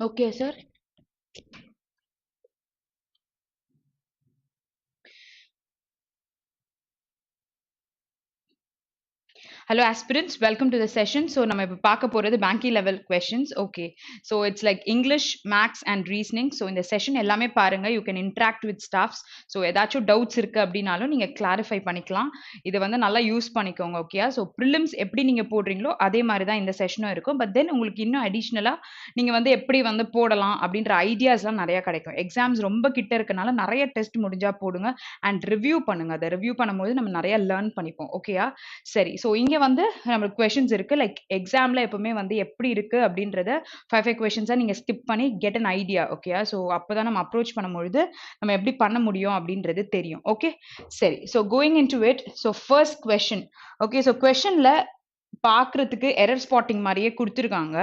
Okay, sir. Hello aspirants, welcome to the session. So நம்ம இப்ப பார்க்க போறது banking level questions. Okay. So it's like English, Maths and Reasoning. So இந்த session எல்லாமே பாருங்க. You can interact with staffs. So ஏதாச்சும் doubts இருக்கு அப்படினாலும் நீங்க clarify பண்ணிக்கலாம். இத வந்து நல்லா யூஸ் பண்ணிக்கோங்க. ஓகேயா? So prelims எப்படி நீங்க போடுறீங்களோ அதே மாதிரி தான் இந்த செஷனும் இருக்கும். பட் தென் உங்களுக்கு இன்னும் அடிஷனலா நீங்க வந்து எப்படி வந்து போடலாம் அப்படின்ற ஐடியாஸ்லாம் நிறைய கிடைக்கும். எக்ஸாம்ஸ் ரொம்ப கிட்ட இருக்கனால நிறைய டெஸ்ட் முடிஞ்சா போடுங்க அண்ட் ரிவ்யூ பண்ணுங்க. அதை ரிவ்யூ பண்ணும்போது நம்ம நிறைய லேர்ன் பண்ணிப்போம். ஓகேயா? சரி. ஸோ இங்க வந்து நம்மளுக்கு கொஸ்டின்ஸ் இருக்கு. லைக் எக்ஸாம்ல எப்பவுமே வந்து எப்படி இருக்கு அப்படின்றத 5 கொஸ்டின்ஸா நீங்க ஸ்கிப் பண்ணி கெட் அன் ஐடியா. ஓகேயா? ஸோ அப்பதான் நம்ம அப்ரோச் பண்ணும்பொழுது நம்ம எப்படி பண்ண முடியும் அப்படின்றது தெரியும். ஓகே, சரி. So going in to it. So first question. Okay, so கொஸ்டின்ல பார்க்கறதுக்கு எரர் ஸ்பாட்டிங் மாதிரியே கொடுத்துருக்காங்க.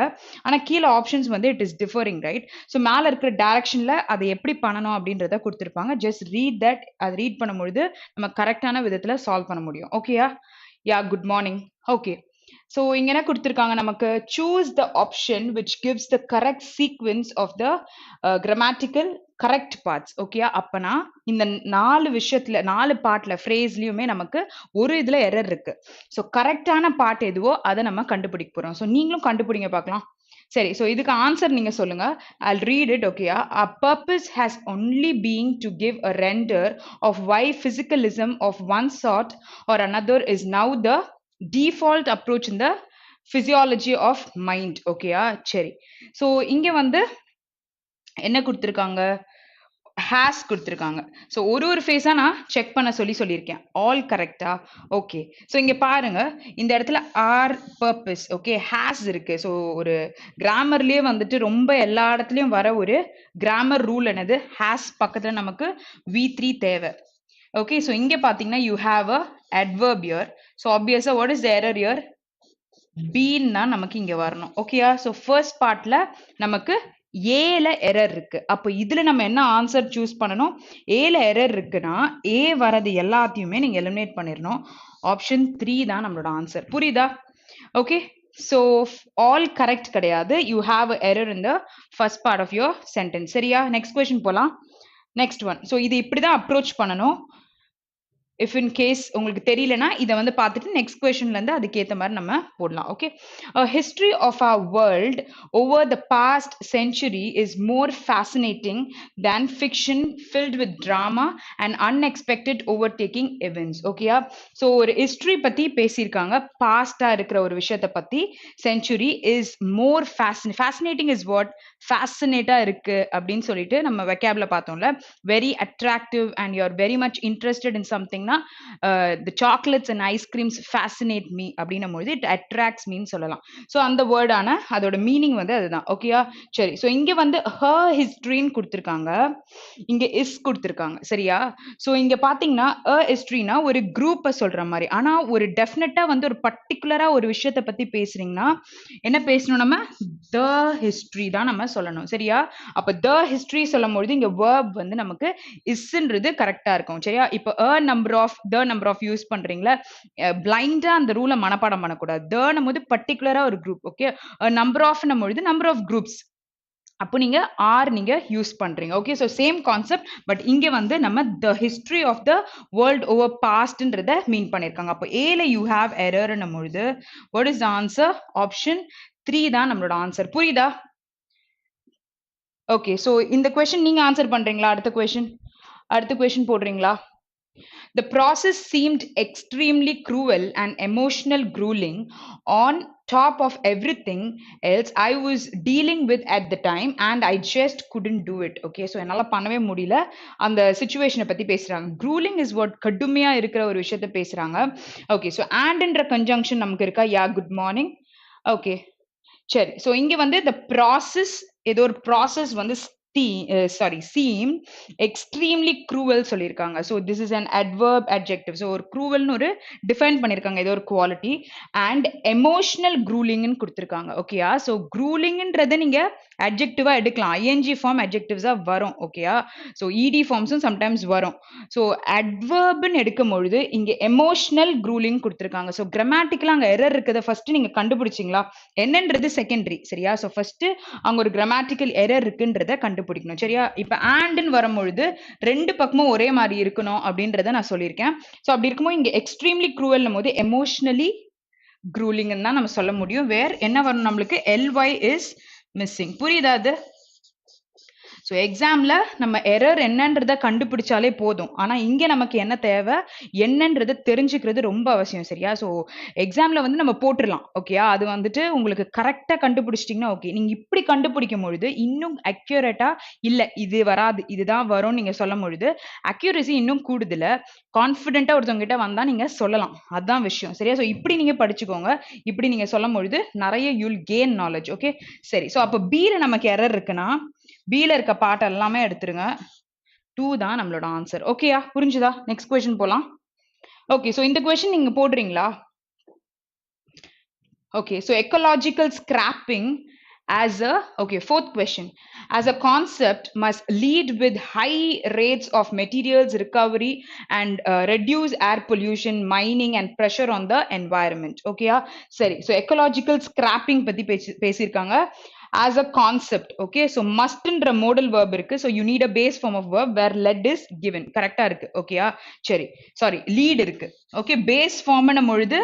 ஆனா கீழே ஆப்ஷன்ஸ் வந்து it is differing, right? So மேல இருக்கிற டைரக்ஷன்ல அதை எப்படி பண்ணணும் அப்படின்றத கொடுத்துருப்பாங்க. Just read that. அதை ரீட் பண்ணும்பொழுது நம்ம கரெக்டான விதத்துல சால்வ் பண்ண முடியும். ஓகேயா? Yeah, good morning. Okay, so இங்க என்ன கொடுத்துருக்காங்க நமக்கு? Choose the option which gives the correct sequence of the grammatical correct parts. ஓகேயா? அப்பனா இந்த 4 விஷயத்துல 4 பார்ட்ல ஃப்ரேஸ்லயுமே நமக்கு ஒரு இதுல எரர் இருக்கு. ஸோ கரெக்டான பார்ட் எதுவோ அதை நம்ம கண்டுபிடிக்க போறோம். ஸோ நீங்களும் கண்டுபிடிங்க பார்க்கலாம். சரி, ஸோ இதுக்கு ஆன்சர் நீங்க சொல்லுங்க. I'll read it. ஓகேயா? A purpose has only been to give a render of why physicalism of one sort or another is now the default approach in the physiology of mind. ஓகேயா? சரி. So இங்க வந்து என்ன கொடுத்துருக்காங்க? Has கொடுத்துருக்காங்க. So ஒரு ஃபேஸா நான் செக் பண்ண சொல்லியிருக்கேன். ஆல் கரெக்டா? ஓகே. ஸோ இங்க பாருங்க, இந்த இடத்துல ஆர் பர்பஸ், ஓகே, ஹேஸ் இருக்கு. ஸோ ஒரு கிராமர்லயே வந்துட்டு ரொம்ப எல்லா இடத்துலயும் வர ஒரு கிராமர் ரூல் என்னது? ஹேஸ் பக்கத்துல நமக்கு V3 தேவை. ஓகே, ஸோ இங்க பாத்தீங்கன்னா you have a adverb here. So obviously what is the error here? பீன்னா நமக்கு இங்க வரணும். ஓகேயா? ஸோ ஃபர்ஸ்ட் பார்ட்ல நமக்கு ஏல எரர் இருக்கு. அப்போ இதுல நம்ம என்ன ஆன்சர் சூஸ் பண்ணணும்? ஏல எரர் இருக்குன்னா ஏ வரது எல்லாத்தையுமே நீங்க எலிமினேட் பண்ணிடணும். ஆப்ஷன் 3 தான் நம்மளோட ஆன்சர். புரியுதா? ஓகே, ஸோ ஆல் கரெக்ட் கிடையாது. You have error in the first part of your sentence. சரியா? நெக்ஸ்ட் கொஸ்டின் போலாம். Next one. ஸோ இது இப்படிதான் அப்ரோச் பண்ணணும். if in case உங்களுக்கு தெரியலனா இத வந்து பார்த்துட்டு நெக்ஸ்ட் क्वेश्चनல இருந்து அதுக்கு ஏத்த மாதிரி நம்ம போடலாம். Okay, a history of our world over the past century is more fascinating than fiction filled with drama and unexpected overtaking events. ஓகேயா? சோ ஒரு history பத்தி பேசியிருக்காங்க. பாஸ்டா இருக்கிற ஒரு விஷயத்தை பத்தி. century is more fascinating is what? fascinateா இருக்கு அப்படின்னு சொல்லிட்டு நம்ம வெக்காப்ல பார்த்தோம்ல. very attractive and you are very much interested in something. The chocolates and ice creams fascinate me அப்படின்னும்போது it attracts meன்னு சொல்லலாம். ஸோ அந்த வேர்டான அதோட மீனிங் வந்து அதுதான். ஓகேயா? சரி. ஸோ இங்க வந்து her historyன்னு கொடுத்துருக்காங்க, இங்க is கொடுத்துருக்காங்க. சரியா? ஸோ இங்க பாத்தீங்கன்னா a historyனா ஒரு குரூப்பை சொல்ற மாதிரி. ஆனா ஒரு டெஃபினட்டா வந்து ஒரு பர்டிகுலரா ஒரு விஷயத்தை பத்தி பேசுறீங்கன்னா என்ன பேசணும்? நம்ம the history தான் நம்ம சொல்லணும். சரியா? அப்ப the history சொல்லும் பொழுது இங்க verb வந்து நமக்கு isன்றது கரெக்டா இருக்கும். சரியா? இப்போ a number of the number of use பண்றீங்களா? பிளைண்டா அந்த ரூலை மனப்பாடம் பண்ணக்கூடாது. the போது பர்டிகுலரா ஒரு குரூப். ஓகே, நம்பர் ஆஃப் பொழுது நம்பர் ஆஃப் குரூப்ஸ். அப்போ நீங்க ஆர் நீங்க யூஸ் பண்றீங்க. Okay, so same concept. But இங்க வந்து நம்ம the history of the world over பாஸ்ட்ன்றத மீன் பண்ணிருக்காங்க. அப்போ ஏல யூ ஹாவ் எரர்னும் பொழுது what is the answer? Option 3 தான் நம்மளோட ஆன்சர். புரியுதா? ஓகே, ஸோ இந்த கொஸ்டின் நீங்க ஆன்சர் பண்றீங்களா? அடுத்த கொஸ்டின் போடுறீங்களா? The process seemed extremely cruel and emotional grueling on top of everything else I was dealing with at the time and I just couldn't do it. Okay, so என்னால பண்ணவே முடியல. அந்த சிச்சுவேஷனை பத்தி பேசுறாங்க. grueling is what கடுமையா இருக்கிற ஒரு விஷயத்தை பேசுறாங்க. ஓகே, so andன்ற conjunction நமக்கு இருக்கா? யா, குட் மார்னிங். ஓகே, சரி. ஸோ இங்க வந்து the process, ஏதோ ஒரு ப்ராசஸ் வந்து seem extremely cruel சொல்லியிருக்காங்க. So this is an adverb adjective. So ஒரு cruelனு ஒரு define பண்ணியிருக்காங்க ஏதோ ஒரு quality and emotional gruelingன்னு கொடுத்திருக்காங்க. ஓகேயா? So gruelingன்றதை நீங்க adjective எடுக்கலாம். ing form adjectives வரும். ஓகேயா? So ed forms sometimes வரும். So adverbன்னு எடுக்கும் பொழுது இங்க emotional grueling கொடுத்திருக்காங்க. So grammatical அங்க error இருக்குத first நீங்க கண்டுபிடிச்சீங்களா? என்னன்றது secondary. சரியா? So first அங்க ஒரு grammatical error இருக்குன்றத கண்டுபிடிக்கணும். சரியா? இப்ப andன்னு வரும்பொழுது ரெண்டு பக்கமும் ஒரே மாதிரி இருக்கணும் அப்படின்றத நான் சொல்லியிருக்கேன். ஸோ அப்படி இருக்கும்போது இங்க எக்ஸ்ட்ரீம்லி க்ரூவல்னும் போது எமோஷனலி க்ரூலிங்னு தான் நம்ம சொல்ல முடியும். வேர் என்ன வரும் நம்மளுக்கு ly இஸ் மிஸ்ஸிங். புரியுதா அது? ஸோ எக்ஸாமில் நம்ம எரர் என்னன்றதை கண்டுபிடிச்சாலே போதும். ஆனால் இங்கே நமக்கு என்ன தேவை என்னன்றதை தெரிஞ்சுக்கிறது ரொம்ப அவசியம். சரியா? ஸோ எக்ஸாமில் வந்து நம்ம போட்டுடலாம். ஓகேயா? அது வந்துட்டு உங்களுக்கு கரெக்டாக கண்டுபிடிச்சிட்டிங்கன்னா ஓகே. நீங்கள் இப்படி கண்டுபிடிக்கும் பொழுது இன்னும் அக்யூரேட்டாக இல்லை இது வராது இதுதான் வரும்னு நீங்கள் சொல்லும் பொழுது அக்யூரசி இன்னும் கூடுதல கான்ஃபிடென்ட்டாக ஒருத்தவங்ககிட்ட வந்தால் நீங்கள் சொல்லலாம். அதுதான் விஷயம். சரியா? ஸோ இப்படி நீங்கள் படிச்சுக்கோங்க. இப்படி நீங்கள் சொல்லும் பொழுது நிறைய யூல் கெயின் நாலேஜ். ஓகே சரி. ஸோ அப்போ பியில் நமக்கு எரர் இருக்குன்னா பில இருக்க பார்ட் எல்லாமே எடுத்துருங்க. 2 தான் நம்மளோட ஆன்சர். ஓகேயா? புரிஞ்சுதா? நெக்ஸ்ட் क्वेश्चन போலாம். ஓகே சோ இந்த क्वेश्चन நீங்க போடுறீங்களா? Okay so ecological scrapping as a fourth question as a concept must lead with high rates of materials recovery and reduce air pollution, mining and pressure on the environment. ஓகேயா? சரி. So ecological scrapping பத்தி பேசிருக்காங்க. As a concept, okay, so must ன்ற modal verb இருக்கு. So you need a base form of verb where led is given. கரெக்டா இருக்கு. ஓகேயா? சரி. Sorry lead இருக்கு. ஓகே base form ன பொழுது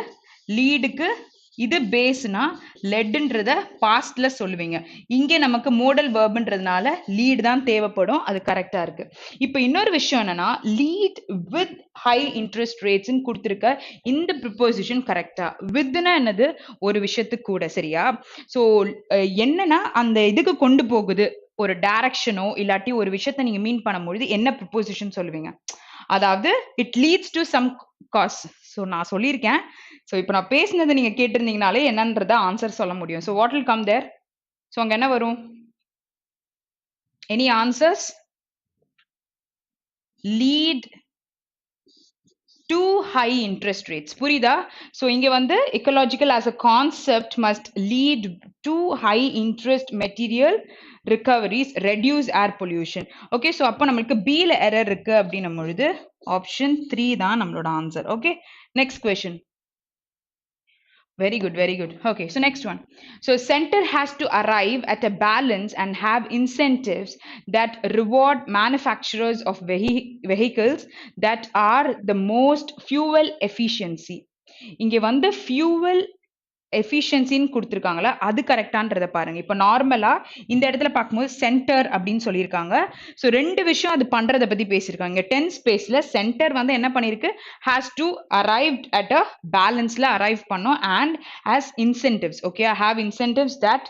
leadக்கு இது பேஸ்னா லெட்ன்றத பாஸ்ட்ல சொல்லுவீங்க. இங்கே நமக்கு மோடல் வெர்ப்ன்றதுனால லீட் தான் தேவைப்படும். அது கரெக்டா இருக்கு. இப்போ இன்னொரு விஷயம் என்னன்னா லீட் வித் ஹை இன்ட்ரெஸ்ட் ரேட்ஸ்ன்னு கொடுத்துருக்க இந்த ப்ரிப்போசிஷன் கரெக்டா? வித்னா என்னது? ஒரு விஷயத்துக்கு கூட. சரியா? ஸோ என்னன்னா அந்த இதுக்கு கொண்டு போகுது ஒரு டைரக்ஷனோ இல்லாட்டி ஒரு விஷயத்த நீங்க மீன் பண்ணும்பொழுது என்ன ப்ரிப்போசிஷன் சொல்லுவீங்க? அதாவது it leads to some cause. So நான் சொல்லியிருக்கேன். ஸோ இப்போ நான் பேசினதை நீங்க கேட்டிருந்தீங்கனாலே என்னன்றத ஆன்சர் சொல்ல முடியும். So what will come there? So அங்க என்ன வரும்? Any answers? Lead to high interest rates. புரியுதா? ஸோ இங்க வந்து ecological as a concept must lead to high interest material recoveries, reduce air pollution. Okay so அப்போ நம்மளுக்கு பில எரர் இருக்கு அப்படின்னும் பொழுது ஆப்ஷன் 3 தான் நம்மளோட answer. Okay next question. Very good, very good. Okay, so next one. So center has to arrive at a balance and have incentives that reward manufacturers of vehicles that are the most fuel efficiency. இங்கே வந்து fuel எஃபிஷியன்சின்னு கொடுத்துருக்காங்களா அது கரெக்டான்றதை பாருங்க. இப்போ நார்மலா இந்த இடத்துல பார்க்கும்போது சென்டர் அப்படின்னு சொல்லியிருக்காங்க. ஸோ ரெண்டு விஷயம் அது பண்றதை பத்தி பேசியிருக்காங்க. 10 ஸ்பேஸ்ல சென்டர் வந்து என்ன பண்ணிருக்கு? Has to arrive at a பேலன்ஸ்ல அரைவ் பண்ணோம் and has incentives. Okay have incentives that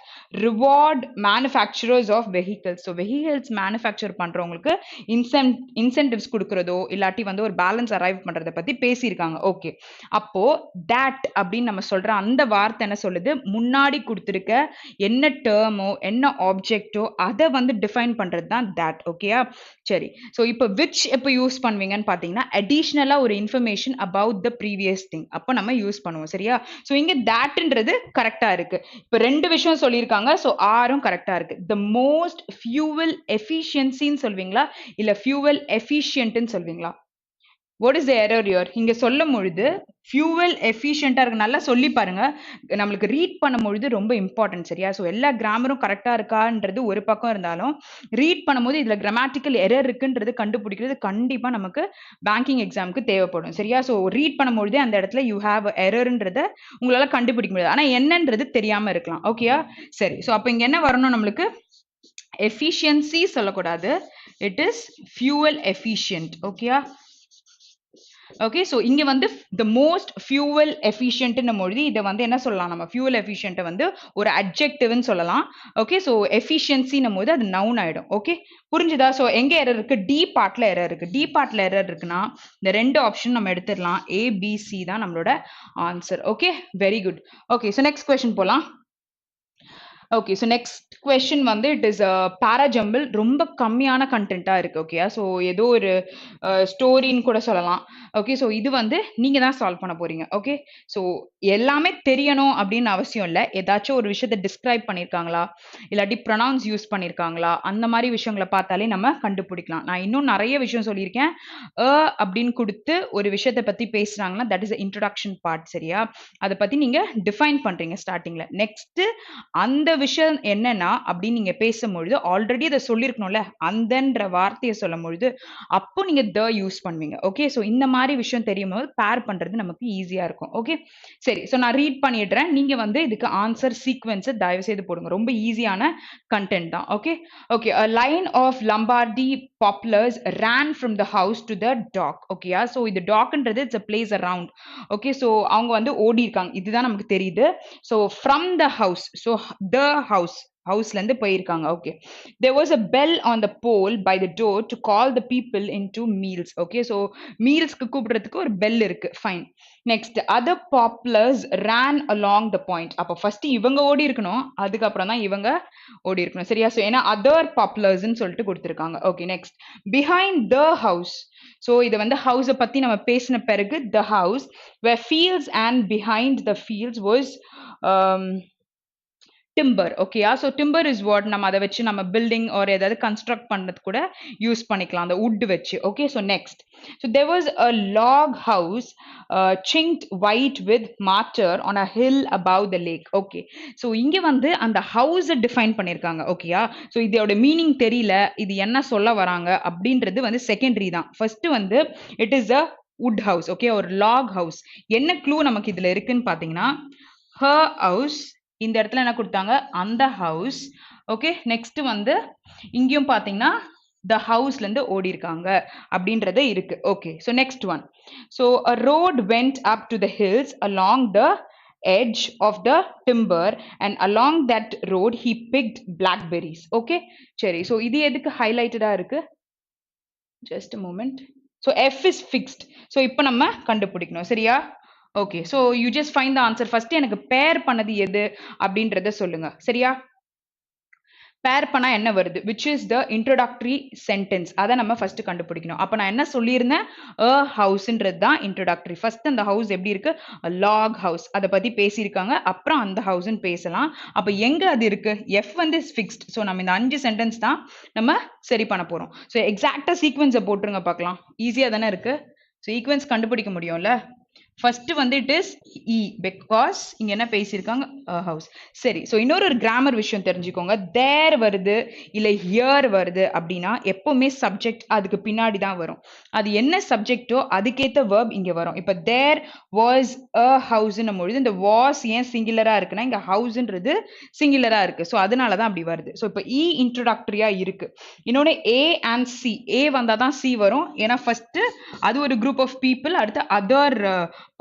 reward manufacturers of vehicles. So vehicles manufacture பண்றவங்களுக்கு இன்சென்டிவ்ஸ் கொடுக்கறதோ இல்லாட்டி வந்து ஒரு பேலன்ஸ் அரைவ் பண்றதை பத்தி பேசியிருக்காங்க. ஓகே அப்போ தட் அப்படின்னு நம்ம சொல்ற அந்த வார்த்தை என்ன சொல்லுது? முன்னாடி கொடுத்திருக்க என்ன டேர்மோ என்ன ஆப்ஜெக்டோ அதை வந்து டிஃபைன் பண்றது தான் தட். ஓகேயா? சரி. ஸோ இப்போ விச் எப்போ யூஸ் பண்ணுவீங்கன்னு பார்த்தீங்கன்னா அடிஷ்னலா ஒரு information about the previous thing அப்போ நம்ம யூஸ் பண்ணுவோம். சரியா? ஸோ இங்க தட்ன்றது கரெக்டா இருக்கு. இப்போ ரெண்டு விஷயம் சொல்லியிருக்காங்க. ஸோ ஆரும் கரெக்டா இருக்கு. த மோஸ்ட் ஃபியூவல் எஃபிஷியன்சின்னு சொல்வீங்களா இல்ல fuel எஃபிஷியன்ட்னு சொல்வீங்களா? What is the error here? இங்க சொல்லும் பொழுது fuel efficient இருக்கு. நல்லா சொல்லி பாருங்க. நம்மளுக்கு ரீட் பண்ணும் பொழுது ரொம்ப இம்பார்ட்டன்ட். சரியா? ஸோ எல்லா கிராமரும் கரெக்டா இருக்கான்றது ஒரு பக்கம் இருந்தாலும் ரீட் பண்ணும்போது இதுல கிராமட்டிக்கல் எரர் இருக்குன்றது கண்டுபிடிக்கிறது கண்டிப்பா நமக்கு பேங்கிங் எக்ஸாமுக்கு தேவைப்படும். சரியா? ஸோ ரீட் பண்ணும்பொழுதே அந்த இடத்துல யூ ஹேவ் எரர்ன்றத உங்களால கண்டுபிடிக்க முடியாது. ஆனா என்னன்றது தெரியாம இருக்கலாம். ஓகேயா? சரி. ஸோ அப்ப இங்க என்ன வரணும் நம்மளுக்கு? எஃபிஷியன்சி சொல்லக்கூடாது. It is fuel efficient. ஓகேயா? ஓகே ஸோ இங்க வந்து த மோஸ்ட் ஃபியூவல் எஃபிஷியன்ட்னு மொழி இதை வந்து என்ன சொல்லலாம்? நம்ம ஃபியூவல் எஃபிஷியன்ட்டை வந்து ஒரு அட்ஜெக்டிவ்னு சொல்லலாம். ஓகே ஸோ எஃபிஷியன்சின்னும் போது அது நவுன் ஆயிடும். ஓகே புரிஞ்சுதா? ஸோ எங்க எரர் இருக்கு? டி பார்ட்ல எரர் இருக்கு. டி பார்ட்ல எரர் இருக்குன்னா இந்த ரெண்டு ஆப்ஷன் நம்ம எடுத்துடலாம். ஏபிசி தான் நம்மளோட answer. Okay very good. Okay so next question போலாம். ஓகே. ஸோ நெக்ஸ்ட் கொஸ்டின் வந்து இட் இஸ் பாராஜம்பிள் ரொம்ப கம்மியான கன்டென்ட்டா இருக்கு. ஓகேயா? ஸோ ஏதோ ஒரு ஸ்டோரின்னு கூட சொல்லலாம். ஓகே. ஸோ இது வந்து நீங்க தான் சால்வ் பண்ண போறீங்க. ஓகே. ஸோ எல்லாமே தெரியணும் அப்படின்னு அவசியம் இல்ல. ஏதாச்சும் ஒரு விஷயத்த டிஸ்கிரைப் பண்ணியிருக்காங்களா? இல்லாட்டி ப்ரொனவுன்ஸ் யூஸ் பண்ணியிருக்காங்களா? அந்த மாரி விஷயங்கள பார்த்தாலே நம்ம கண்டுபிடிக்கலாம். நான் இன்னும் நெறைய விஷயம் சொல்லியிருக்கேன். அ அப்படின்னு குடுத்து ஒரு விஷயத்த பத்தி பேசுறாங்கன்னா, தட் இஸ் இன்ட்ரோடக்ஷன் பார்ட் சரியா? அத பத்தி நீங்க டிஃபைன் பண்றீங்க ஸ்டார்ட்டிங்ல. நெக்ஸ்ட்டு அந்த விஷயம் என்னன்னா, அப்படின்னு நீங்க பேசும்பொழுது, ஆல்ரெடி அத சொல்லியிருக்கணும்ல. அந்தன்ற வார்த்தைய சொல்லும்பொழுது, அப்போ நீங்க யூஸ் பண்ணுவீங்க. ஓகே. ஸோ இந்த மாரி விஷயம் தெரியும்போது, பேர் பண்றது நமக்கு ஈஸியா இருக்கும். ஓகே. சரி. ஸோ நான் ரீட் பண்ணிடுறேன். நீங்க வந்து இதுக்கு ஆன்சர் சீக்வென்ஸ தயவு செய்து போடுங்க. ரொம்ப ஈஸியான கன்டென்ட் தான். Okay. Okay. A line of Lombardy poplars ran from the house to the dock. ஓகேயா? ஸோ இது டாக்ன்றது it's a place around. Okay. So அவங்க வந்து ஓடியிருக்காங்க. இதுதான் நமக்கு தெரியுது. So from the house. So the house. ஹவுஸ்லேருந்து போயிருக்காங்க. Okay. There was a bell on the pole by the door to call the people into meals. Okay. So மீல்ஸ்க்கு கூப்பிடுறதுக்கு ஒரு பெல் இருக்கு. Fine. Next other poplars ran along the point. அப்போ first இவங்க ஓடி இருக்கணும். அதுக்கப்புறம் தான் இவங்க ஓடி இருக்கணும். சரியா? ஸோ ஏன்னா அதர் பாப்புலர்ஸ்ன்னு சொல்லிட்டு கொடுத்துருக்காங்க. Okay. Next behind the house. So இதை வந்து ஹவுஸை பத்தி நம்ம பேசின பிறகு the house where fields and behind the fields was um, timber. ஓகேயா? ஸோ timber is what நம்ம அதை வச்சு நம்ம பில்டிங் ஆர் ஏதாவது கன்ஸ்ட்ரக்ட் பண்ணது கூட யூஸ் பண்ணிக்கலாம் அந்த wood வச்சு. Okay. So next so there was a log house chinked white with mortar on a hill above the lake. Okay. So இங்க வந்து அந்த ஹவுஸை டிஃபைன் பண்ணியிருக்காங்க. ஓகேயா? ஸோ இதோட மீனிங் தெரியல, இது என்ன சொல்ல வராங்க அப்படின்றது வந்து செகண்டரி தான். ஃபர்ஸ்ட் வந்து it is a wood house. Okay. ஒரு log house. என்ன க்ளூ நமக்கு இதுல இருக்குன்னு பாத்தீங்கன்னா, her house இந்த இடத்துல என்ன கொடுத்தாங்க? அந்த ஹவுஸ். ஓகே. நெக்ஸ்ட் வந்து இங்கேயும் பாத்தீங்கன்னா the ஹவுஸ்ல இருந்து ஓடி இருக்காங்க அப்படின்றது இருக்கு. Okay. So next one. So a road went up to the hills along the edge of the timber and along that road he picked blackberries. Okay. சரி. ஸோ இது எதுக்கு ஹைலைட்டடா இருக்கு? Just a moment. So F is fixed. So இப்போ நம்ம கண்டுபிடிக்கணும். சரியா? Okay. So you just find the answer. First எனக்கு பேர் பண்ணது எது அப்படின்றத சொல்லுங்க. சரியா? பேர் பண்ணா என்ன வருது? Which is the introductory sentence. அதை நம்ம ஃபர்ஸ்ட் கண்டுபிடிக்கணும். அப்போ நான் என்ன சொல்லியிருந்தேன்? அ ஹவுஸ்ன்றது தான் இன்ட்ரோடக்டரி. ஃபர்ஸ்ட் அந்த ஹவுஸ் எப்படி இருக்கு? Log house. அதை பத்தி பேசியிருக்காங்க. அப்புறம் அந்த ஹவுஸ்ன்னு பேசலாம். அப்போ எங்க அது இருக்கு? எஃப் வந்து ஃபிக்ஸ்ட். ஸோ நம்ம இந்த 5 சென்டென்ஸ் தான் நம்ம சரி பண்ண போறோம். ஸோ எக்ஸாக்டா சீக்வன்ஸை போட்டுருங்க பார்க்கலாம். ஈஸியா தானே இருக்கு. சீக்வன்ஸ் கண்டுபிடிக்க முடியும்ல. ஃபர்ஸ்ட் வந்து இட் இஸ் இ பிகாஸ் இங்க என்ன பேசியிருக்காங்க? ஹவுஸ். சரி. ஸோ இன்னொரு கிராமர் விஷயம் தெரிஞ்சுக்கோங்க. தேர் வருது இல்ல ஹியர் வருது அப்படின்னா எப்பவுமே சப்ஜெக்ட் அதுக்கு பின்னாடி தான் வரும். அது என்ன சப்ஜெக்டோ அதுக்கேற்ற வேர்ப் இங்க வரும். இப்போ தேர் வாஸ் அ ஹவுஸ்ன்னும் பொழுது இந்த வாஸ் ஏன் சிங்குலரா இருக்குன்னா இங்க ஹவுஸ்ன்றது சிங்குலரா இருக்கு. ஸோ அதனால தான் அப்படி வருது. ஸோ இப்போ இ இன்ட்ரோடக்டரியா இருக்கு. இன்னொன்னு ஏ அண்ட் சி. ஏ வந்தா தான் சி வரும். ஏன்னா ஃபர்ஸ்ட் அது ஒரு குரூப் ஆஃப் பீப்புள். அடுத்து அதர்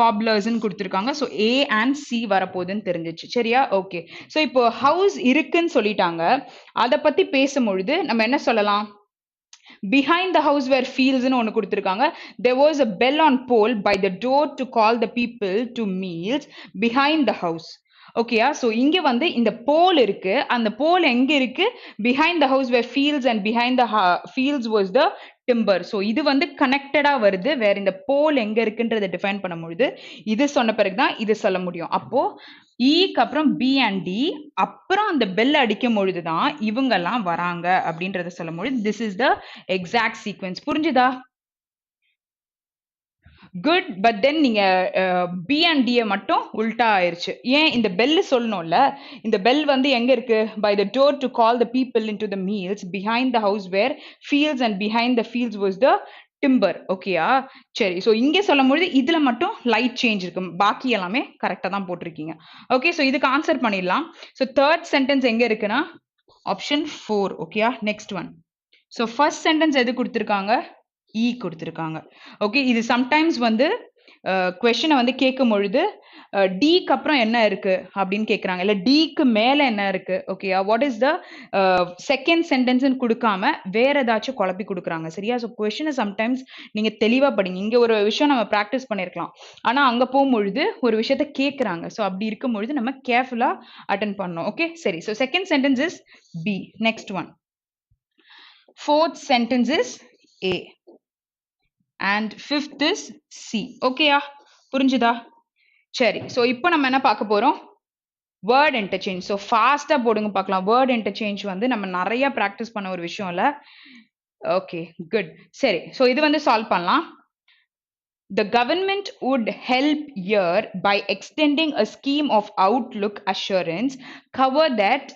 பாப்புலர்ஸ்ன்னு கொடுத்துருக்காங்க. ஸோ ஏ அண்ட் சி வரப்போகுதுன்னு தெரிஞ்சிச்சு. சரியா? ஓகே. ஸோ இப்போ ஹவுஸ் இருக்குன்னு சொல்லிட்டாங்க. அதை பத்தி பேசும்பொழுது நம்ம என்ன சொல்லலாம்? behind the house were fields னு ஒன்னு கொடுத்திருக்காங்க. there was a bell on pole by the door to call the people to meals behind the house. ஓகேயா? ஸோ இங்க வந்து இந்த போல் இருக்கு. அந்த போல் எங்க இருக்கு? behind the house were fields and behind the fields was the timber. So இது வந்து கனெக்டடா வருது. வேற இந்த போல் எங்க இருக்குன்றதை டிஃபைன் பண்ணும்பொழுது இது சொன்ன பிறகுதான் இது சொல்ல முடியும். அப்போ ஈக்கு அப்புறம் பி அண்ட் டி அப்புறம் அந்த பெல் அடிக்கும் பொழுதுதான் இவங்கெல்லாம் வராங்க அப்படின்றத சொல்லும் பொழுது this is the exact sequence. புரிஞ்சுதா? குட். பட் தென் நீங்க பி அண்ட் டியை மட்டும் உல்டா ஆயிருச்சு. ஏன்? இந்த பெல் சொல்லணும்ல. இந்த பெல் வந்து எங்க இருக்கு? By the door to call the people in to the meals behind the house where fields and behind the fields was the timber. ஓகேயா? சரி. ஸோ இங்கே சொல்லும் பொழுது இதுல மட்டும் லைட் சேஞ்ச் இருக்கு. பாக்கி எல்லாமே கரெக்டா தான் போட்டிருக்கீங்க. ஓகே. ஸோ இதுக்கு ஆன்சர் பண்ணிடலாம். ஸோ தேர்ட் சென்டென்ஸ் எங்க இருக்குன்னா ஆப்ஷன் 4. ஓகேயா? Next one. So first sentence எது கொடுத்துருக்காங்க? இ கொடுத்துருக்காங்க. ஓகே. இது சம்டைம்ஸ் வந்து கொஸ்டினை வந்து கேட்கும் பொழுது டிக்கு அப்புறம் என்ன இருக்கு அப்படின்னு கேட்குறாங்க, இல்லை டிக்கு மேலே என்ன இருக்கு, ஓகேயா, வாட் இஸ் த செகண்ட் சென்டென்ஸ்ன்னு கொடுக்காம வேற ஏதாச்சும் குழப்பி கொடுக்குறாங்க, சரியா. ஸோ கொஸ்டினை சம்டைம்ஸ் நீங்கள் தெளிவாக படிங்க. இங்கே ஒரு விஷயம் நம்ம ப்ராக்டிஸ் பண்ணியிருக்கலாம், ஆனால் அங்கே போகும்பொழுது ஒரு விஷயத்த கேட்குறாங்க. ஸோ அப்படி இருக்கும் பொழுது நம்ம கேர்ஃபுல்லாக அட்டன் பண்ணணும். ஓகே, சரி. So second sentence is B. Next one, fourth sentence is A and fifth is C. ஓகேயா, புரிஞ்சுதா? சரி. ஸோ இப்போ நம்ம என்ன பார்க்க போறோம், வேர்ட் இன்டர்சேஞ்ச். ஸோ ஃபாஸ்டா போடுங்க பார்க்கலாம். வேர்ட் இன்டர்சேஞ்ச் வந்து நம்ம நிறைய ப்ராக்டிஸ் பண்ண ஒரு விஷயம் இல்ல. Okay, good. சரி. ஸோ இது வந்து சால்வ் பண்ணலாம். The government would help here by extending a scheme of outlook assurance cover that